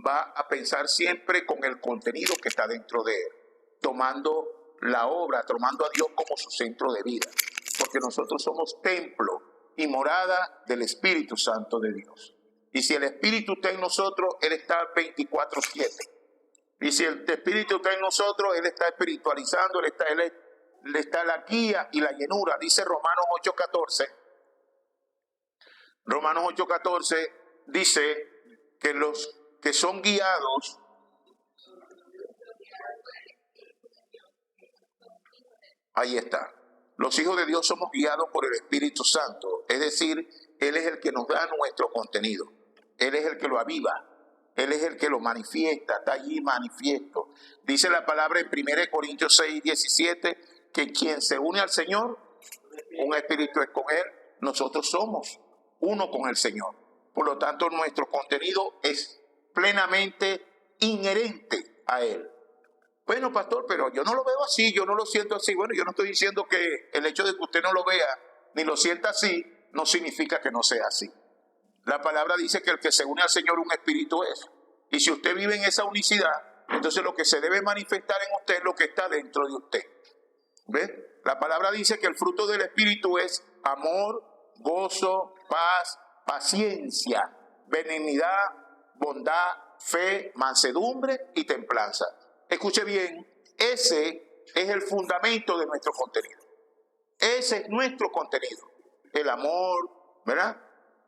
va a pensar siempre con el contenido que está dentro de él, tomando la obra, tomando a Dios como su centro de vida, porque nosotros somos templo y morada del Espíritu Santo de Dios. Y si el Espíritu está en nosotros, Él está 24/7. Y si el Espíritu está en nosotros, Él está espiritualizando, Él está la guía y la llenura. Dice Romanos 8:14. Romanos 8:14 dice que los que son guiados Ahí está. Los hijos de Dios somos guiados por el Espíritu Santo. Es decir, Él es el que nos da nuestro contenido. Él es el que lo aviva. Él es el que lo manifiesta. Está allí manifiesto. Dice la palabra en 1 Corintios 6, 17, que quien se une al Señor, un espíritu es con Él. Nosotros somos uno con el Señor. Por lo tanto, nuestro contenido es plenamente inherente a Él. Bueno, pastor, pero yo no lo veo así, yo no lo siento así. Bueno, yo no estoy diciendo que el hecho de que usted no lo vea ni lo sienta así, no significa que no sea así. La palabra dice que el que se une al Señor un espíritu es. Y si usted vive en esa unicidad, entonces lo que se debe manifestar en usted es lo que está dentro de usted. ¿Ve? La palabra dice que el fruto del espíritu es amor, gozo, paz, paciencia, benignidad, bondad, fe, mansedumbre y templanza. Escuche bien, ese es el fundamento de nuestro contenido. Ese es nuestro contenido. El amor, ¿verdad?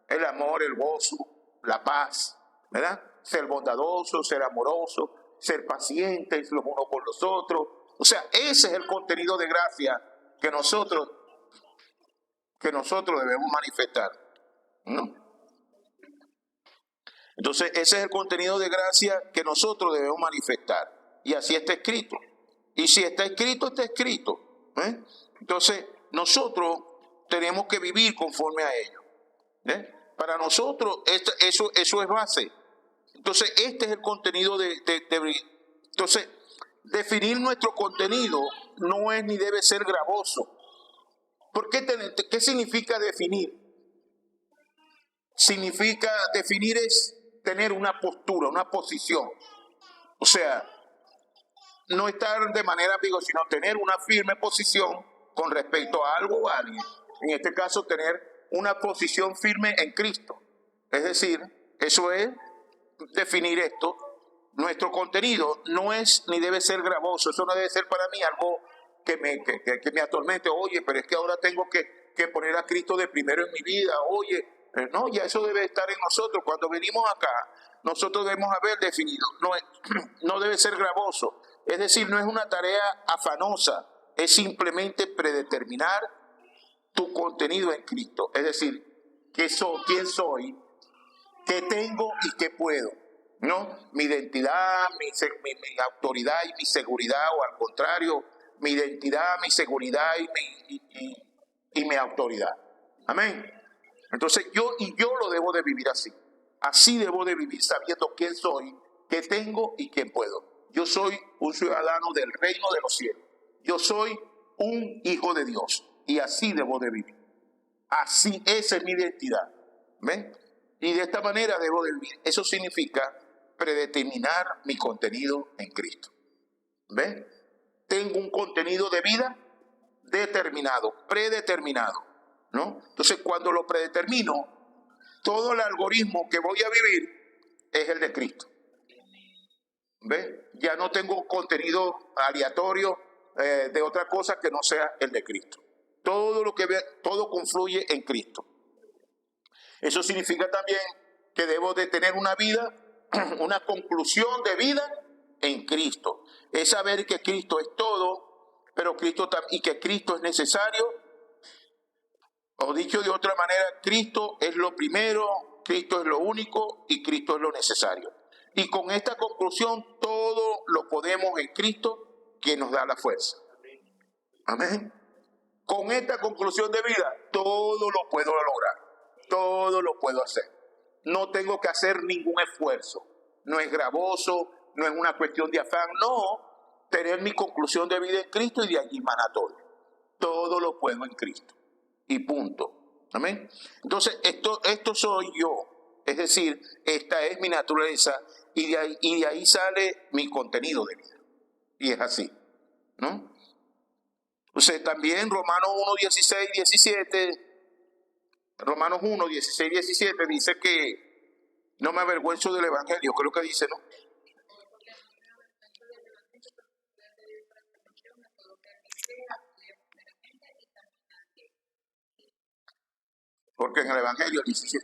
El amor, el gozo, la paz, ¿verdad? Ser bondadoso, ser amoroso, ser pacientes los unos con los otros. O sea, ese es el contenido de gracia que nosotros debemos manifestar, ¿no? Entonces, ese es el contenido de gracia que nosotros debemos manifestar. Y así está escrito. Y si está escrito, está escrito. Entonces, nosotros tenemos que vivir conforme a ello. Para nosotros, eso es base. Entonces, este es el contenido Entonces, definir nuestro contenido no es ni debe ser gravoso. ¿Qué significa definir? Definir es tener una postura, una posición. O sea, no estar de manera ambigua, sino tener una firme posición con respecto a algo o a alguien. En este caso, tener una posición firme en Cristo. Es decir, eso es definir esto. Nuestro contenido no es ni debe ser gravoso. Eso no debe ser para mí algo que me atormente. Oye, pero es que ahora tengo que poner a Cristo de primero en mi vida. Oye, no, ya eso debe estar en nosotros. Cuando venimos acá, nosotros debemos haber definido. No debe ser gravoso. Es decir, no es una tarea afanosa. Es simplemente predeterminar tu contenido en Cristo. Es decir, quién soy, qué tengo y qué puedo. ¿No? Mi identidad, mi autoridad y mi seguridad, o al contrario, mi identidad, mi seguridad y mi autoridad. Amén. Entonces yo lo debo de vivir así. Así debo de vivir, sabiendo quién soy, qué tengo y qué puedo. Yo soy un ciudadano del reino de los cielos. Yo soy un hijo de Dios. Y así debo de vivir. Así, esa es mi identidad. ¿Ven? Y de esta manera debo de vivir. Eso significa predeterminar mi contenido en Cristo. ¿Ven? Tengo un contenido de vida determinado, predeterminado, ¿no? Entonces, cuando lo predetermino, todo el algoritmo que voy a vivir es el de Cristo. ¿Ven? Ya no tengo contenido aleatorio de otra cosa que no sea el de Cristo. Todo confluye en Cristo. Eso significa también que debo de tener una vida, una conclusión de vida en Cristo. Es saber que Cristo es todo, y que Cristo es necesario. O dicho de otra manera, Cristo es lo primero, Cristo es lo único y Cristo es lo necesario. Y con esta conclusión todo lo podemos en Cristo, que nos da la fuerza. Amén. Con esta conclusión de vida todo lo puedo lograr. Todo lo puedo hacer. No tengo que hacer ningún esfuerzo. No es gravoso, no es una cuestión de afán. No, tener mi conclusión de vida en Cristo y de allí mana todo. Todo lo puedo en Cristo. Y punto. Amén. Entonces, esto soy yo. Es decir, esta es mi naturaleza y de ahí sale mi contenido de vida. Y es así, ¿no? Entonces, también Romanos 1, 16, 17... Romanos 1, 16, 17 dice que no me avergüenzo del Evangelio, creo que dice, ¿no? Porque en el Evangelio dice...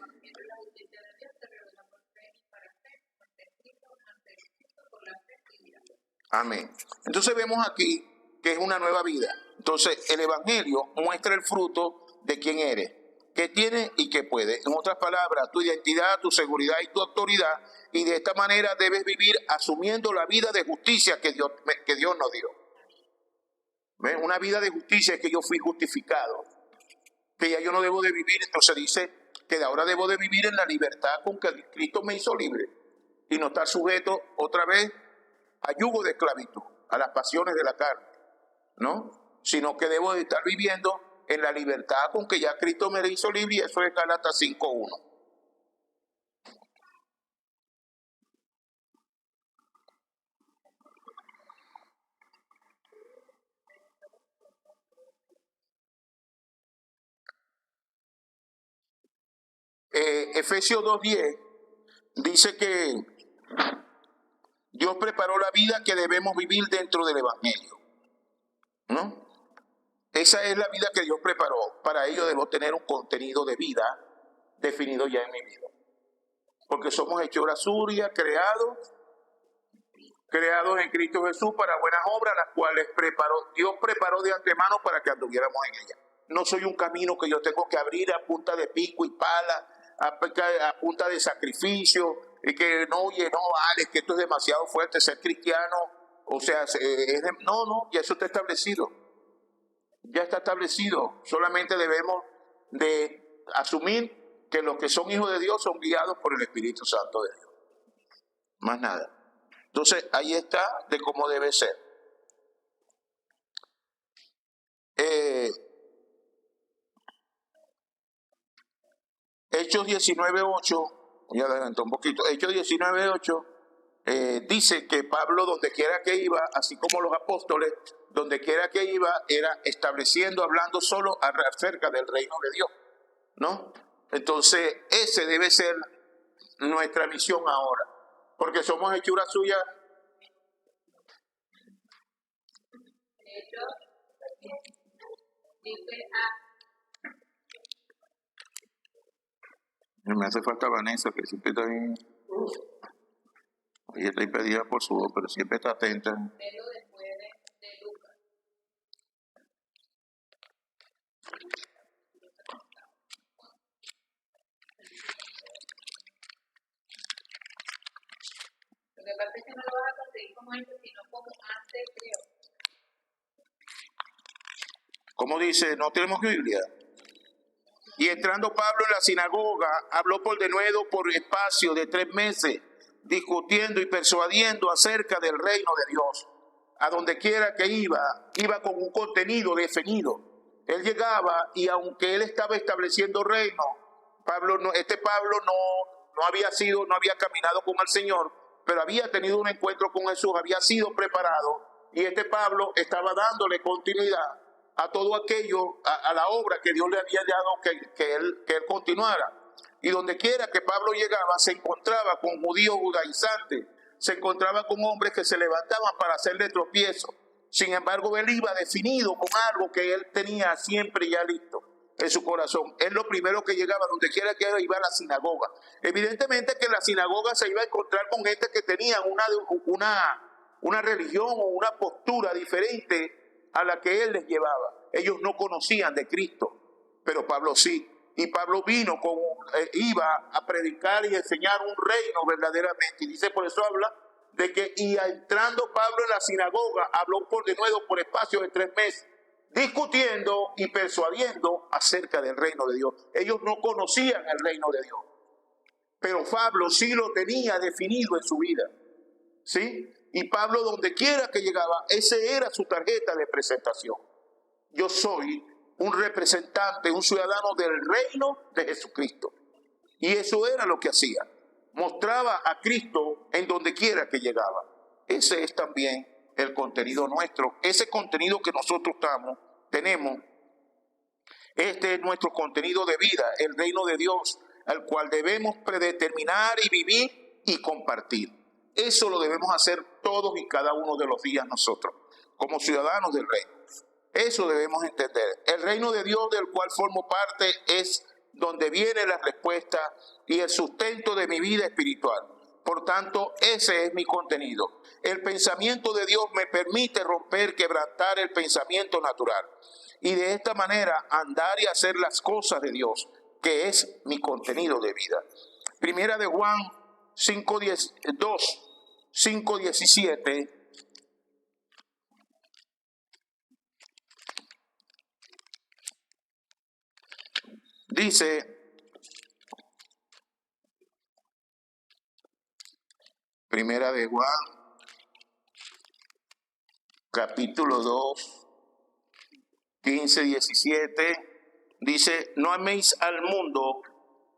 Amén. Entonces vemos aquí que es una nueva vida. Entonces, el Evangelio muestra el fruto de quién eres, qué tienes y qué puedes. En otras palabras, tu identidad, tu seguridad y tu autoridad. Y de esta manera debes vivir asumiendo la vida de justicia que Dios nos dio. ¿Ven? Una vida de justicia es que yo fui justificado, que ya yo no debo de vivir. Entonces dice que de ahora debo de vivir en la libertad con que Cristo me hizo libre y no estar sujeto otra vez a yugo de esclavitud, a las pasiones de la carne, ¿no? Sino que debo de estar viviendo en la libertad con que ya Cristo me hizo libre, y eso es Gálatas 5:1. Efesios 2:10 dice que Dios preparó la vida que debemos vivir dentro del Evangelio, ¿no? Esa es la vida que Dios preparó. Para ello debo tener un contenido de vida definido ya en mi vida. Porque somos hechura suya, creados en Cristo Jesús para buenas obras, las cuales Dios preparó de antemano para que anduviéramos en ellas. No soy un camino que yo tengo que abrir a punta de pico y pala, a punta de sacrificio, y que no, oye, no vale, que esto es demasiado fuerte, ser cristiano, o sea, no, ya eso está establecido. Ya está establecido. Solamente debemos de asumir que los que son hijos de Dios son guiados por el Espíritu Santo de Dios. Más nada. Entonces, ahí está de cómo debe ser. Hechos 19:8, ya adelantó un poquito. Hechos 19:8 dice que Pablo, donde quiera que iba, así como los apóstoles, donde quiera que iba, era estableciendo, hablando solo acerca del reino de Dios, ¿no? Entonces, ese debe ser nuestra misión ahora, porque somos hechura suya. Me hace falta Vanessa, que siempre está bien. Ella está impedida por su voz, pero siempre está atenta. Lo que pasa es que no lo vas a conseguir como antes, sino como antes, creo. ¿Cómo dice? ¿No tenemos Biblia? Y entrando Pablo en la sinagoga, habló por denuedo por espacio de 3 meses, discutiendo y persuadiendo acerca del reino de Dios. A donde quiera que iba con un contenido definido. Él llegaba y aunque él estaba estableciendo reino, Pablo no había caminado con el Señor, pero había tenido un encuentro con Jesús, había sido preparado, y Pablo estaba dándole continuidad a todo aquello, a la obra que Dios le había dado que él continuara. Y donde quiera que Pablo llegaba, se encontraba con judíos judaizantes, se encontraba con hombres que se levantaban para hacerle tropiezo. Sin embargo, él iba definido con algo que él tenía siempre ya listo en su corazón. Es lo primero que llegaba, donde quiera que iba a la sinagoga. Evidentemente que en la sinagoga se iba a encontrar con gente que tenía una religión o una postura diferente a la que él les llevaba. Ellos no conocían de Cristo, pero Pablo sí. Y Pablo iba a predicar y enseñar un reino verdaderamente. Y dice, por eso habla de que, y entrando Pablo en la sinagoga, habló por denuedo por espacio de 3 meses, discutiendo y persuadiendo acerca del reino de Dios. Ellos no conocían el reino de Dios, pero Pablo sí lo tenía definido en su vida, ¿sí? Y Pablo, donde quiera que llegaba, ese era su tarjeta de presentación. Yo soy un representante, un ciudadano del reino de Jesucristo. Y eso era lo que hacía. Mostraba a Cristo en donde quiera que llegaba. Ese es también el contenido nuestro. Ese contenido que nosotros tenemos. Este es nuestro contenido de vida, el reino de Dios, al cual debemos predeterminar y vivir y compartir. Eso lo debemos hacer todos y cada uno de los días nosotros, como ciudadanos del reino. Eso debemos entender. El reino de Dios del cual formo parte es donde viene la respuesta y el sustento de mi vida espiritual. Por tanto, ese es mi contenido. El pensamiento de Dios me permite romper, quebrantar el pensamiento natural. Y de esta manera andar y hacer las cosas de Dios, que es mi contenido de vida. Primera de Juan 5:17. Dice, Primera de Juan, capítulo 2, 15-17, dice, no améis al mundo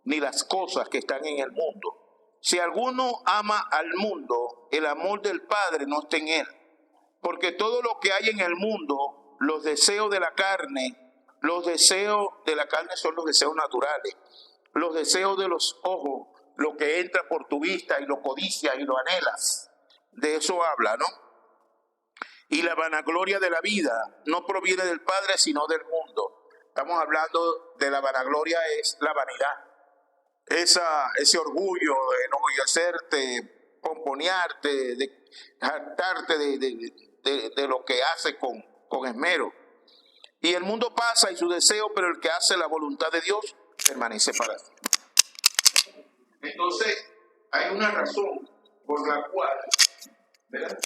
ni las cosas que están en el mundo. Si alguno ama al mundo, el amor del Padre no está en él. Porque todo lo que hay en el mundo, los deseos de la carne, son los deseos naturales, los deseos de los ojos, lo que entra por tu vista y lo codicias y lo anhelas. De eso habla, ¿no? Y la vanagloria de la vida no proviene del Padre, sino del mundo. Estamos hablando de la vanagloria, es la vanidad. Ese orgullo de enorgullecerte, pomponearte, de jactarte de lo que hace con esmero. Y el mundo pasa y su deseo, pero el que hace la voluntad de Dios permanece para siempre. Entonces, hay una razón por la cual, ¿verdad?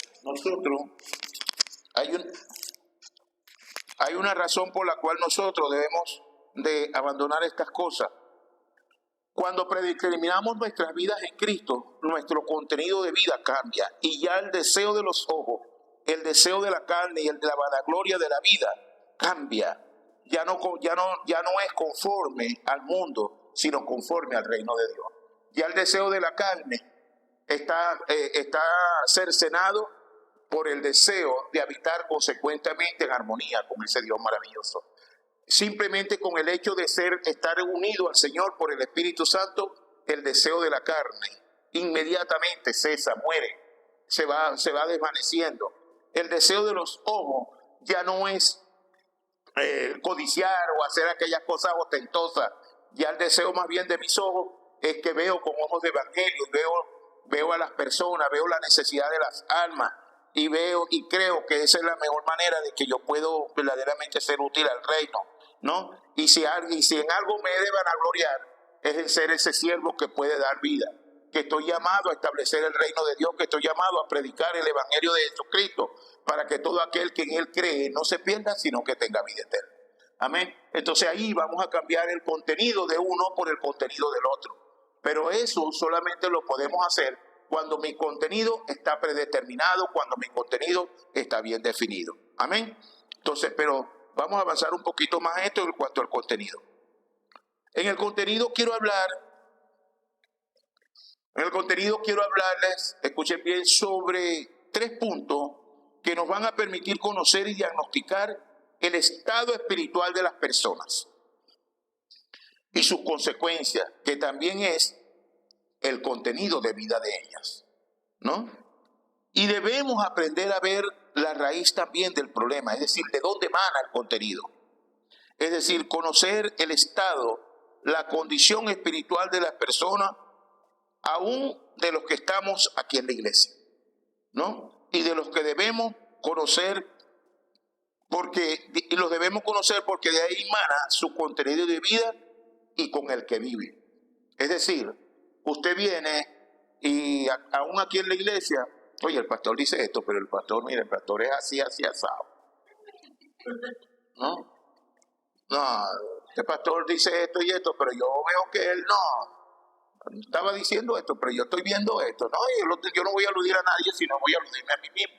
Hay una razón por la cual nosotros debemos de abandonar estas cosas. Cuando predeterminamos nuestras vidas en Cristo, nuestro contenido de vida cambia y ya el deseo de los ojos, el deseo de la carne y el de la vanagloria de la vida cambia. Ya no es conforme al mundo, sino conforme al reino de Dios. Ya el deseo de la carne está cercenado por el deseo de habitar consecuentemente en armonía con ese Dios maravilloso. Simplemente con el hecho de estar unido al Señor por el Espíritu Santo, el deseo de la carne inmediatamente cesa, muere, se va desvaneciendo. El deseo de los ojos ya no es codiciar o hacer aquellas cosas ostentosas. Ya el deseo más bien de mis ojos es que veo con ojos de evangelio, veo a las personas, veo la necesidad de las almas y veo y creo que esa es la mejor manera de que yo puedo verdaderamente ser útil al reino, ¿no? Y si en algo me he de vanagloriar es en ser ese siervo que puede dar vida, que estoy llamado a establecer el reino de Dios, que estoy llamado a predicar el evangelio de Jesucristo para que todo aquel que en él cree no se pierda, sino que tenga vida eterna. Amén. Entonces ahí vamos a cambiar el contenido de uno por el contenido del otro. Pero eso solamente lo podemos hacer cuando mi contenido está predeterminado, cuando mi contenido está bien definido. Amén. Entonces, pero vamos a avanzar un poquito más esto en cuanto al contenido. En el contenido quiero hablarles, escuchen bien, sobre 3 puntos que nos van a permitir conocer y diagnosticar el estado espiritual de las personas y sus consecuencias, que también es el contenido de vida de ellas, ¿no? Y debemos aprender a ver la raíz también del problema, es decir, de dónde emana el contenido. Es decir, conocer el estado, la condición espiritual de las personas, aún de los que estamos aquí en la iglesia, ¿no? Y de los que debemos conocer, porque de ahí emana su contenido de vida y con el que vive. Es decir, usted viene y aún aquí en la iglesia, oye, el pastor dice esto, pero el pastor es así asado. ¿No? No, este pastor dice esto y esto, pero yo veo que él no estaba diciendo esto, pero yo estoy viendo esto. No, yo no voy a aludir a nadie, sino voy a aludirme a mí mismo.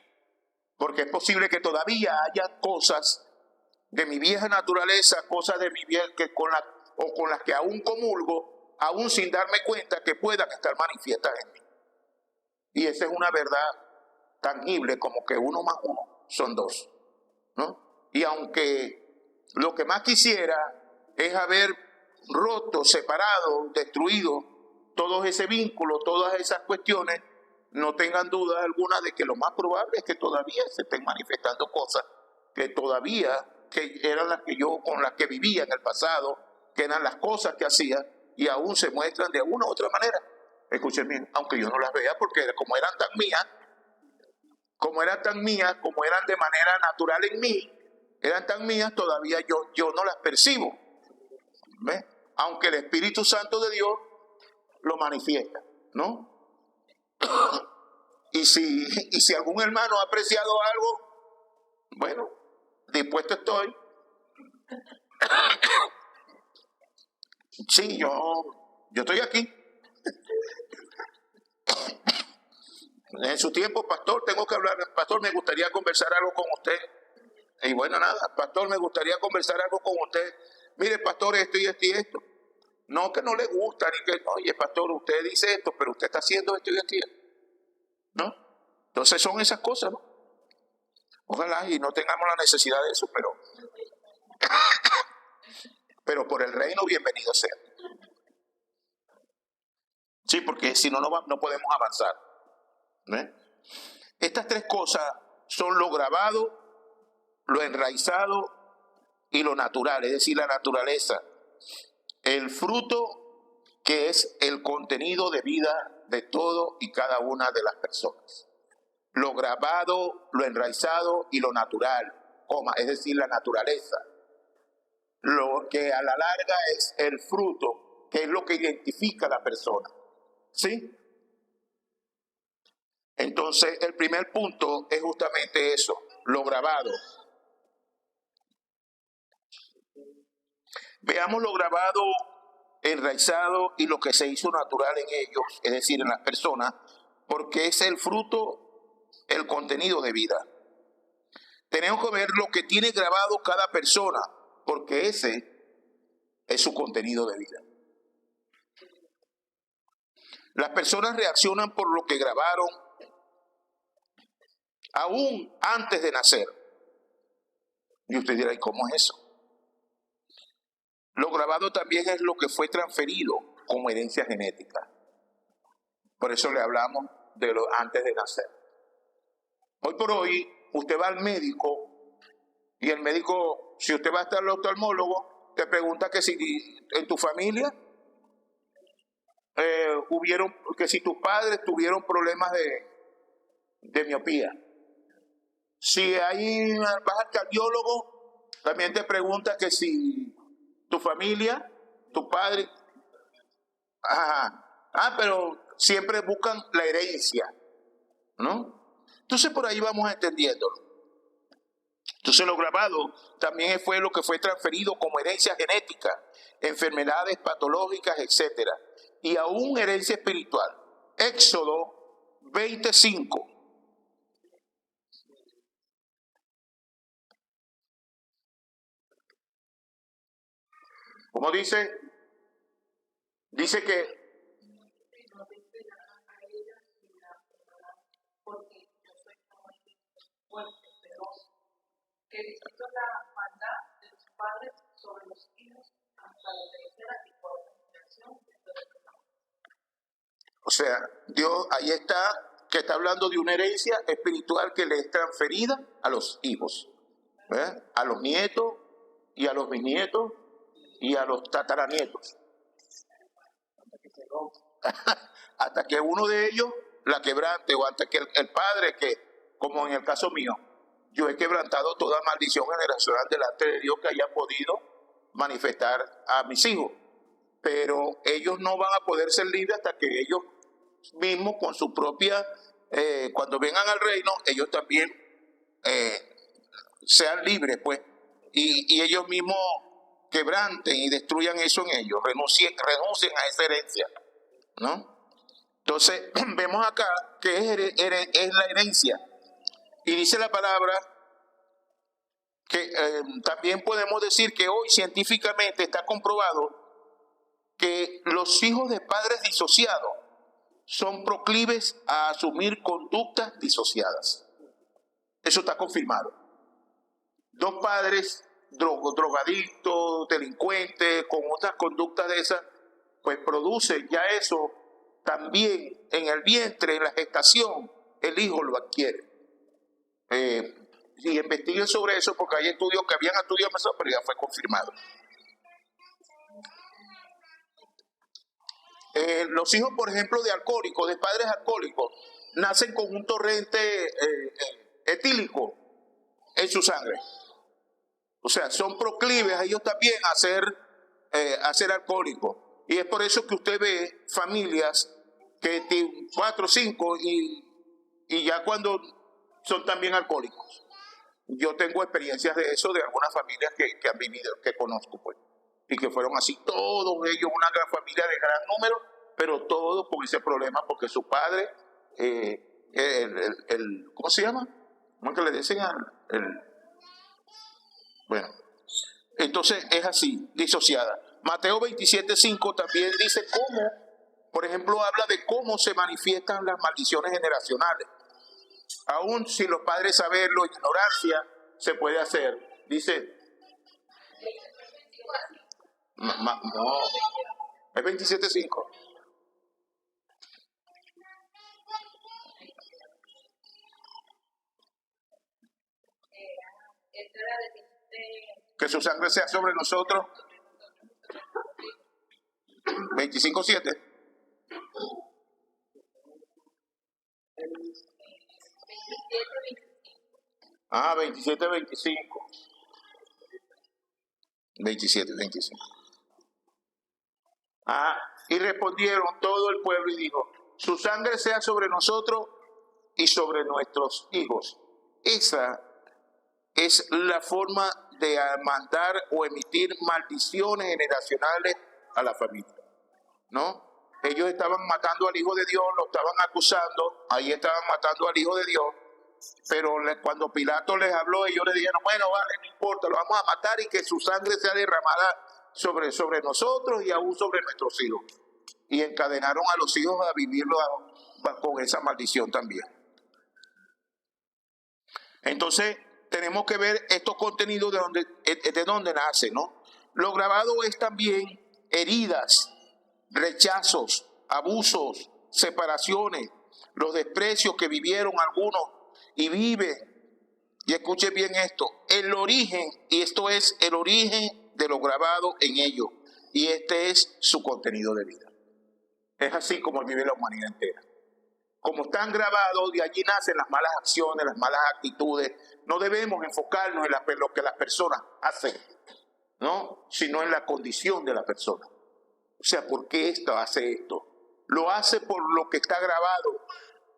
Porque es posible que todavía haya cosas de mi vieja naturaleza, cosas de mi vieja con las que aún comulgo, aún sin darme cuenta que puedan estar manifiestas en mí. Y esa es una verdad tangible como que 1 más 1 son 2, ¿no? Y aunque lo que más quisiera es haber roto, separado, destruido todo ese vínculo, todas esas cuestiones, no tengan duda alguna de que lo más probable es que todavía se estén manifestando cosas que eran las que yo con las que vivía en el pasado, que eran las cosas que hacía y aún se muestran de una u otra manera. Escuchen bien, aunque yo no las vea, porque como eran tan mías, como eran de manera natural en mí, eran tan mías, todavía yo no las percibo. ¿Ves? Aunque el Espíritu Santo de Dios lo manifiesta, ¿no? Y si algún hermano ha apreciado algo, bueno, dispuesto estoy. Sí, yo estoy aquí. En su tiempo, pastor, tengo que hablar. Pastor, me gustaría conversar algo con usted. Y bueno, nada, pastor, me gustaría conversar algo con usted. Mire, pastor, esto y esto y esto. No que no le gusta, ni que, oye, pastor, usted dice esto, pero usted está haciendo esto y esto y esto. ¿No? Entonces son esas cosas, ¿no? Ojalá y no tengamos la necesidad de eso, pero por el reino, bienvenido sea. Sí, porque si no, no podemos avanzar. ¿Ves? Estas tres cosas son lo grabado, lo enraizado y lo natural, es decir, la naturaleza. El fruto, que es el contenido de vida de todo y cada una de las personas. Lo grabado, lo enraizado y lo natural, es decir, la naturaleza. Lo que a la larga es el fruto, que es lo que identifica a la persona. ¿Sí? Entonces, el primer punto es justamente eso, lo grabado. Veamos lo grabado, enraizado y lo que se hizo natural en ellos, es decir, en las personas, porque es el fruto, el contenido de vida. Tenemos que ver lo que tiene grabado cada persona, porque ese es su contenido de vida. Las personas reaccionan por lo que grabaron aún antes de nacer. Y usted dirá, ¿y cómo es eso? Lo grabado también es lo que fue transferido como herencia genética. Por eso le hablamos de lo antes de nacer. Hoy por hoy, usted va al médico y el médico, si usted va hasta el oftalmólogo, te pregunta que si en tu familia que si tus padres tuvieron problemas de miopía. Si ahí vas al cardiólogo, también te pregunta que si tu familia, tu padre, pero siempre buscan la herencia, ¿no? Entonces por ahí vamos entendiéndolo. Entonces lo grabado también fue lo que fue transferido como herencia genética, enfermedades patológicas, etcétera, y aún herencia espiritual. Éxodo 25. Como dice que que visitó la maldad de los padres sobre los hijos hasta la tercera y cuarta generación. O sea, Dios ahí está, que está hablando de una herencia espiritual que le es transferida a los hijos, ¿verdad? A los nietos y a los bisnietos y a los tataranietos. Hasta que uno de ellos la quebrante, o hasta que el padre, que como en el caso mío, yo he quebrantado toda maldición generacional delante de Dios que haya podido manifestar a mis hijos. Pero ellos no van a poder ser libres hasta que ellos mismos con su propia, cuando vengan al reino, ellos también sean libres, pues, y ellos mismos quebranten y destruyan eso en ellos, renuncien a esa herencia, ¿no? Entonces, vemos acá que es la herencia. Y dice la palabra que también podemos decir que hoy científicamente está comprobado que los hijos de padres disociados son proclives a asumir conductas disociadas. Eso está confirmado. Dos padres drogadictos, delincuentes, con otras conductas de esas, pues producen ya eso también en el vientre, en la gestación, el hijo lo adquiere. Y investiguen sobre eso porque hay estudios que habían estudiado eso, pero ya fue confirmado. Los hijos, por ejemplo, de alcohólicos, de padres alcohólicos, nacen con un torrente etílico en su sangre. O sea, son proclives a ellos también a ser alcohólicos. Y es por eso que usted ve familias que tienen 4 o 5 y ya cuando son también alcohólicos. Yo tengo experiencias de eso, de algunas familias que han vivido, que conozco, pues. Y que fueron así, todos ellos, una gran familia de gran número, pero todos con ese problema, porque su padre, ¿cómo se llama? ¿Cómo es que le decían? Bueno, entonces es así, disociada. Mateo 27:5 también dice cómo, por ejemplo, habla de cómo se manifiestan las maldiciones generacionales. Aún sin los padres saberlo, ignorancia se puede hacer. Dice, no, es 27:5. Que su sangre sea sobre nosotros. 25:7. Ah, 27:25. 27:25. Ah, y respondieron todo el pueblo y dijo, su sangre sea sobre nosotros y sobre nuestros hijos. Esa es la forma de mandar o emitir maldiciones generacionales a la familia, ¿no? Ellos estaban matando al Hijo de Dios, lo estaban acusando, ahí estaban matando al Hijo de Dios, pero cuando Pilato les habló, ellos le dijeron, bueno, vale, no importa, lo vamos a matar y que su sangre sea derramada sobre nosotros y aún sobre nuestros hijos. Y encadenaron a los hijos a vivirlo con esa maldición también. Entonces, tenemos que ver estos contenidos de dónde nace, ¿no? Lo grabado es también heridas, rechazos, abusos, separaciones, los desprecios que vivieron algunos y viven. Y escuche bien esto, el origen, y esto es el origen de lo grabado en ellos, y este es su contenido de vida. Es así como vive la humanidad entera. Como están grabados, de allí nacen las malas acciones, las malas actitudes. No debemos enfocarnos en lo que las personas hacen, ¿no? Sino en la condición de la persona. O sea, ¿por qué esto hace esto? Lo hace por lo que está grabado,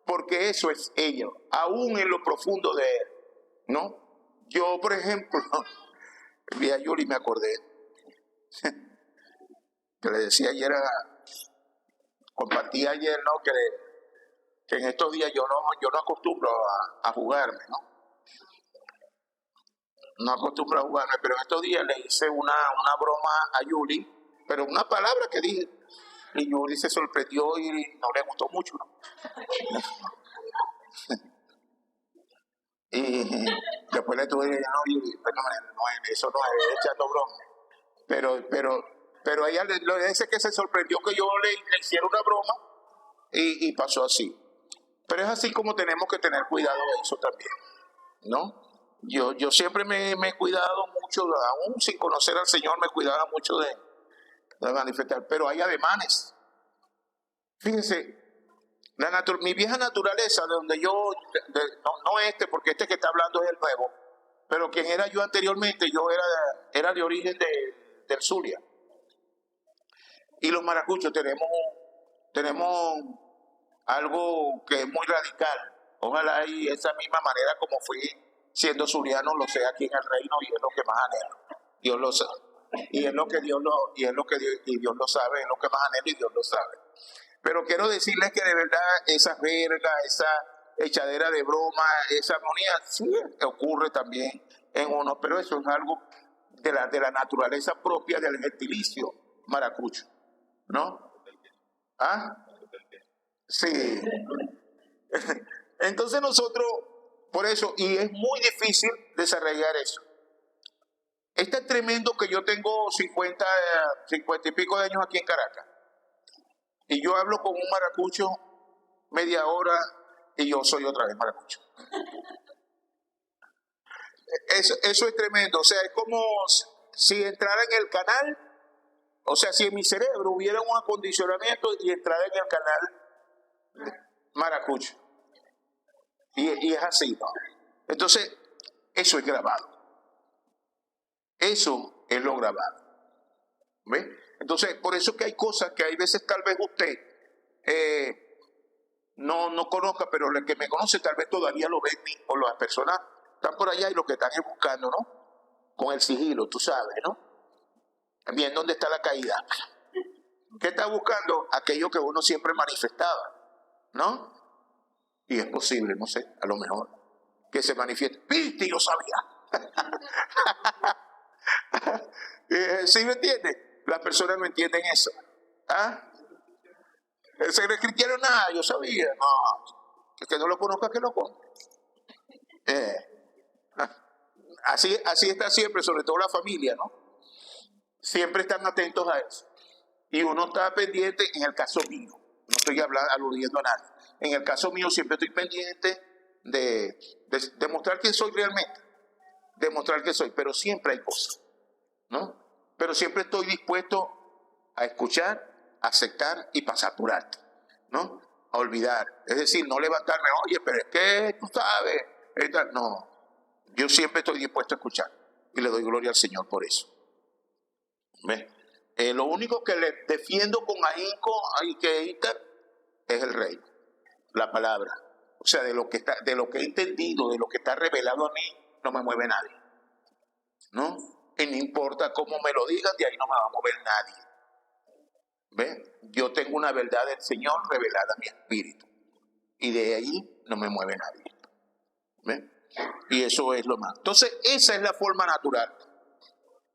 porque eso es ella, aún en lo profundo de él, ¿no? Yo, por ejemplo, vi a Yuri y me acordé que le decía ayer, compartí ayer, ¿no? Que en estos días yo no acostumbro a jugarme, ¿no? No acostumbro a jugarme, pero en estos días le hice una broma a Yuri, pero una palabra que dije, y Yuri se sorprendió y no le gustó mucho, ¿no? Y después le tuve que decir, no, Yuri, eso no es echando broma. Pero ella le dice que se sorprendió que yo le hiciera una broma y pasó así. Pero es así como tenemos que tener cuidado de eso también, ¿no? Yo siempre me he cuidado mucho, aún sin conocer al Señor, me cuidaba mucho de manifestar. Pero hay ademanes. Fíjense, mi vieja naturaleza, de donde yo, no este, porque este que está hablando es el nuevo, pero quien era yo anteriormente, yo era de origen del Zulia. Y los maracuchos tenemos algo que es muy radical. Ojalá y esa misma manera como fui siendo zuliano lo sea aquí en el reino, y es lo que más anhelo. Dios lo sabe. Y es lo que Dios lo sabe, es lo que más anhelo y Dios lo sabe. Pero quiero decirles que de verdad esas vergas, esa echadera de broma, esa armonía, sí ocurre también en uno, pero eso es algo de la naturaleza propia del gentilicio maracucho, ¿no? ¿Ah? Sí. Entonces nosotros, por eso, y es muy difícil desarrollar eso. Es tan tremendo que yo tengo 50 y pico de años aquí en Caracas. Y yo hablo con un maracucho media hora y yo soy otra vez maracucho. Eso es tremendo. O sea, es como si entrara en el canal o sea, si en mi cerebro hubiera un acondicionamiento y entrada en el canal maracucho. Y es así, ¿no? Entonces, eso es grabado. Eso es lo grabado. ¿Ves? Entonces, por eso que hay cosas que hay veces tal vez usted no conozca, pero el que me conoce tal vez todavía lo ve en mí, o las personas están por allá y lo que están es buscando, ¿no? Con el sigilo, tú sabes, ¿no? Bien, ¿dónde está la caída? ¿Qué está buscando? Aquello que uno siempre manifestaba, ¿no? Y es posible, no sé, a lo mejor, que se manifieste. ¡Viste! Yo sabía. ¿Sí me entiende? Las personas no entienden eso. ¿Ah? ¿Se le cristiano? Nada, yo sabía. No, el que no lo conozca, que lo compre. Así está siempre, sobre todo la familia, ¿no? Siempre están atentos a eso. Y uno está pendiente, en el caso mío, no estoy aludiendo a nadie. En el caso mío siempre estoy pendiente de demostrar quién soy realmente. Demostrar que soy, pero siempre hay cosas, ¿no? Pero siempre estoy dispuesto a escuchar, a aceptar y pasar por alto, ¿no? A olvidar. Es decir, no levantarme, oye, pero es que tú sabes. No, yo siempre estoy dispuesto a escuchar y le doy gloria al Señor por eso. ¿Ves? Lo único que le defiendo con ahínco es el reino, la palabra. O sea, de lo que he entendido, de lo que está revelado a mí, no me mueve nadie, ¿no? Y no importa cómo me lo digan, de ahí no me va a mover nadie. ¿Ves? Yo tengo una verdad del Señor revelada a mi espíritu, y de ahí no me mueve nadie. ¿Ves? Y eso es lo más. Entonces, esa es la forma natural.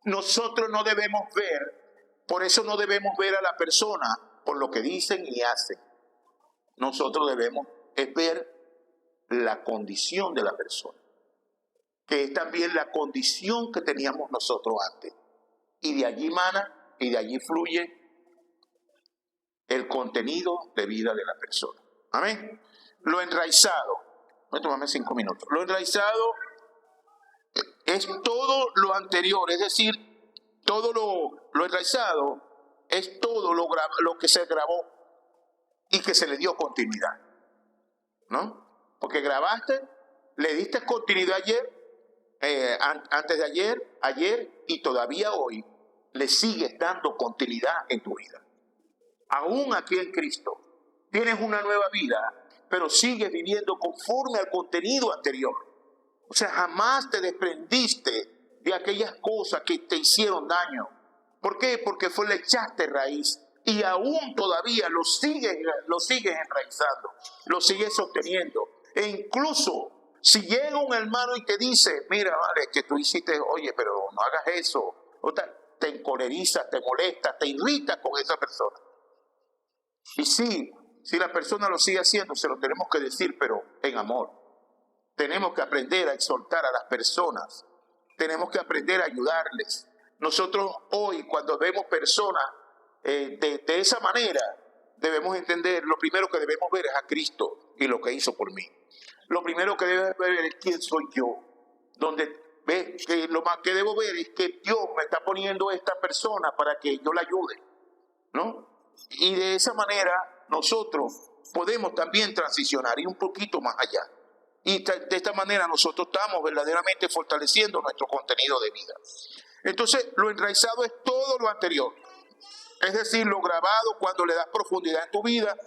Nosotros no debemos ver, por eso no debemos ver a la persona por lo que dicen y hacen. Nosotros debemos ver la condición de la persona, que es también la condición que teníamos nosotros antes. Y de allí mana y de allí fluye el contenido de vida de la persona. Amén. Lo enraizado, voy a tomarme 5 minutos. Lo enraizado es todo lo anterior, es decir, todo lo enraizado es todo lo que se grabó y que se le dio continuidad, ¿no? Porque grabaste, le diste continuidad ayer, antes de ayer y todavía hoy le sigues dando continuidad en tu vida. Aún aquí en Cristo tienes una nueva vida, pero sigues viviendo conforme al contenido anterior. O sea, jamás te desprendiste de aquellas cosas que te hicieron daño. ¿Por qué? Porque le echaste raíz y aún todavía lo sigues enraizando, lo sigues sosteniendo. E incluso si llega un hermano y te dice, mira, vale, que tú hiciste, oye, pero no hagas eso, o te encolerizas, te molestas, te irritas con esa persona. Y sí, si la persona lo sigue haciendo, se lo tenemos que decir, pero en amor. Tenemos que aprender a exhortar a las personas. Tenemos que aprender a ayudarles. Nosotros hoy, cuando vemos personas de esa manera, debemos entender, lo primero que debemos ver es a Cristo y lo que hizo por mí. Lo primero que debemos ver es quién soy yo. Lo más que debo ver es que Dios me está poniendo a esta persona para que yo la ayude, ¿no? Y de esa manera nosotros podemos también transicionar, ir un poquito más allá. Y de esta manera nosotros estamos verdaderamente fortaleciendo nuestro contenido de vida. Entonces, lo enraizado es todo lo anterior. Es decir, lo grabado cuando le das profundidad en tu vida,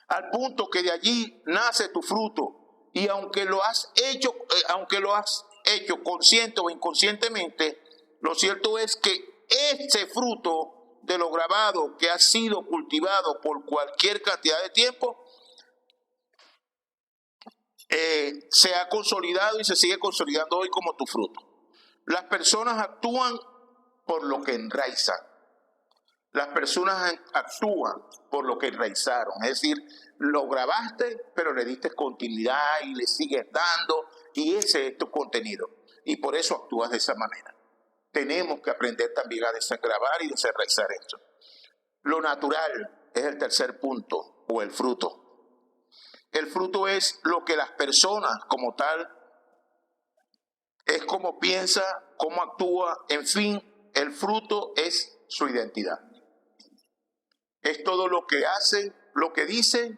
al punto que de allí nace tu fruto. Y aunque lo has hecho consciente o inconscientemente, lo cierto es que ese fruto de lo grabado que ha sido cultivado por cualquier cantidad de tiempo, se ha consolidado y se sigue consolidando hoy como tu fruto. Las personas actúan por lo que enraizan. Las personas actúan por lo que enraizaron. Es decir, lo grabaste, pero le diste continuidad y le sigues dando, y ese es tu contenido. Y por eso actúas de esa manera. Tenemos que aprender también a desengrabar y desenraizar esto. Lo natural es el tercer punto, o el fruto. El fruto es lo que las personas como tal, es como piensa, cómo actúa, en fin, el fruto es su identidad. Es todo lo que hacen, lo que dicen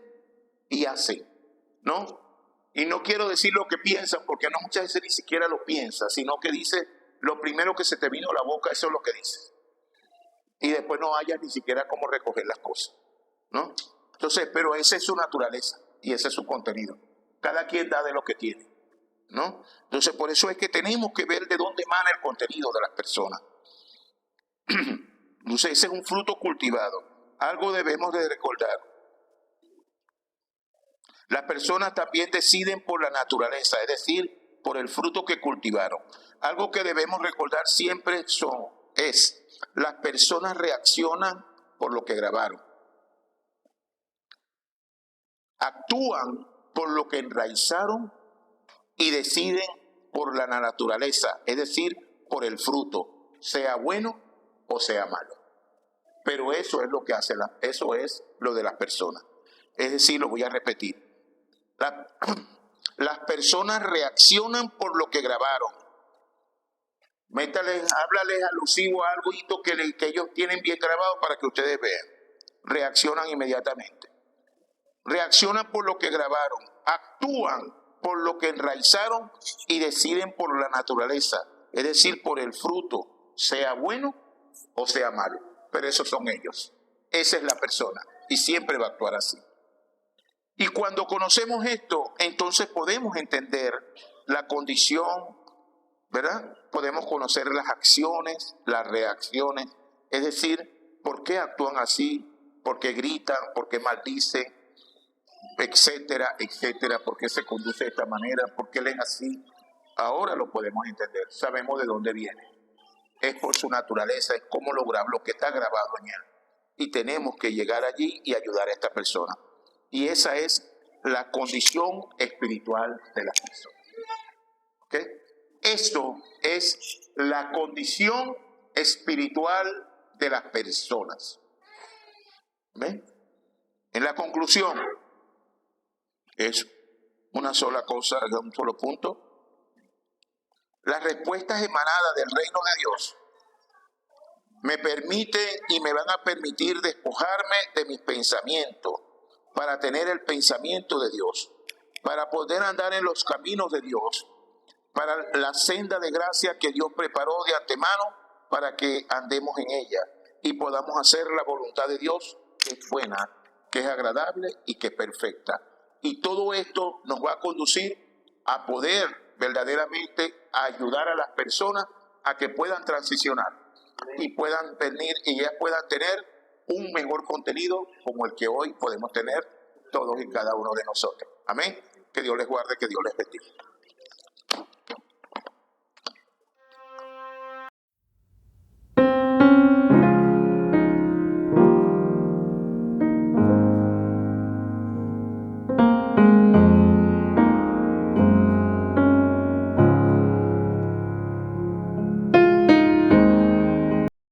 y hacen, ¿no? Y no quiero decir lo que piensan, porque no muchas veces ni siquiera lo piensa, sino que dice lo primero que se te vino a la boca, eso es lo que dices. Y después no hayas ni siquiera cómo recoger las cosas, ¿no? Entonces, pero esa es su naturaleza y ese es su contenido. Cada quien da de lo que tiene, ¿no? Entonces, por eso es que tenemos que ver de dónde emana el contenido de las personas. Entonces, ese es un fruto cultivado. Algo debemos de recordar. Las personas también deciden por la naturaleza, es decir, por el fruto que cultivaron. Algo que debemos recordar siempre es las personas reaccionan por lo que grabaron. Actúan por lo que enraizaron y deciden por la naturaleza, es decir, por el fruto, sea bueno o sea malo. Pero eso es lo que hace, eso es lo de las personas. Es decir, lo voy a repetir. Las personas reaccionan por lo que grabaron. Háblales alusivo a algo que ellos tienen bien grabado para que ustedes vean. Reaccionan inmediatamente. Reaccionan por lo que grabaron, actúan por lo que enraizaron y deciden por la naturaleza, es decir, por el fruto, sea bueno o sea malo. Pero esos son ellos. Esa es la persona y siempre va a actuar así. Y cuando conocemos esto, entonces podemos entender la condición, ¿verdad? Podemos conocer las acciones, las reacciones, es decir, por qué actúan así, por qué gritan, por qué maldicen, etcétera, etcétera, por qué se conduce de esta manera, por qué leen así. Ahora lo podemos entender, sabemos de dónde viene. Es por su naturaleza, es cómo lograr lo que está grabado en él. Y tenemos que llegar allí y ayudar a esta persona. Y esa es la condición espiritual de la persona. ¿Ok? Esto es la condición espiritual de las personas. ¿Ven? En la conclusión, es una sola cosa, un solo punto. Las respuestas emanadas del reino de Dios me permiten y me van a permitir despojarme de mis pensamientos para tener el pensamiento de Dios, para poder andar en los caminos de Dios, para la senda de gracia que Dios preparó de antemano para que andemos en ella y podamos hacer la voluntad de Dios, que es buena, que es agradable y que es perfecta. Y todo esto nos va a conducir a poder verdaderamente ayudar a las personas a que puedan transicionar y puedan venir y ellas puedan tener un mejor contenido como el que hoy podemos tener todos y cada uno de nosotros. Amén. Que Dios les guarde, que Dios les bendiga.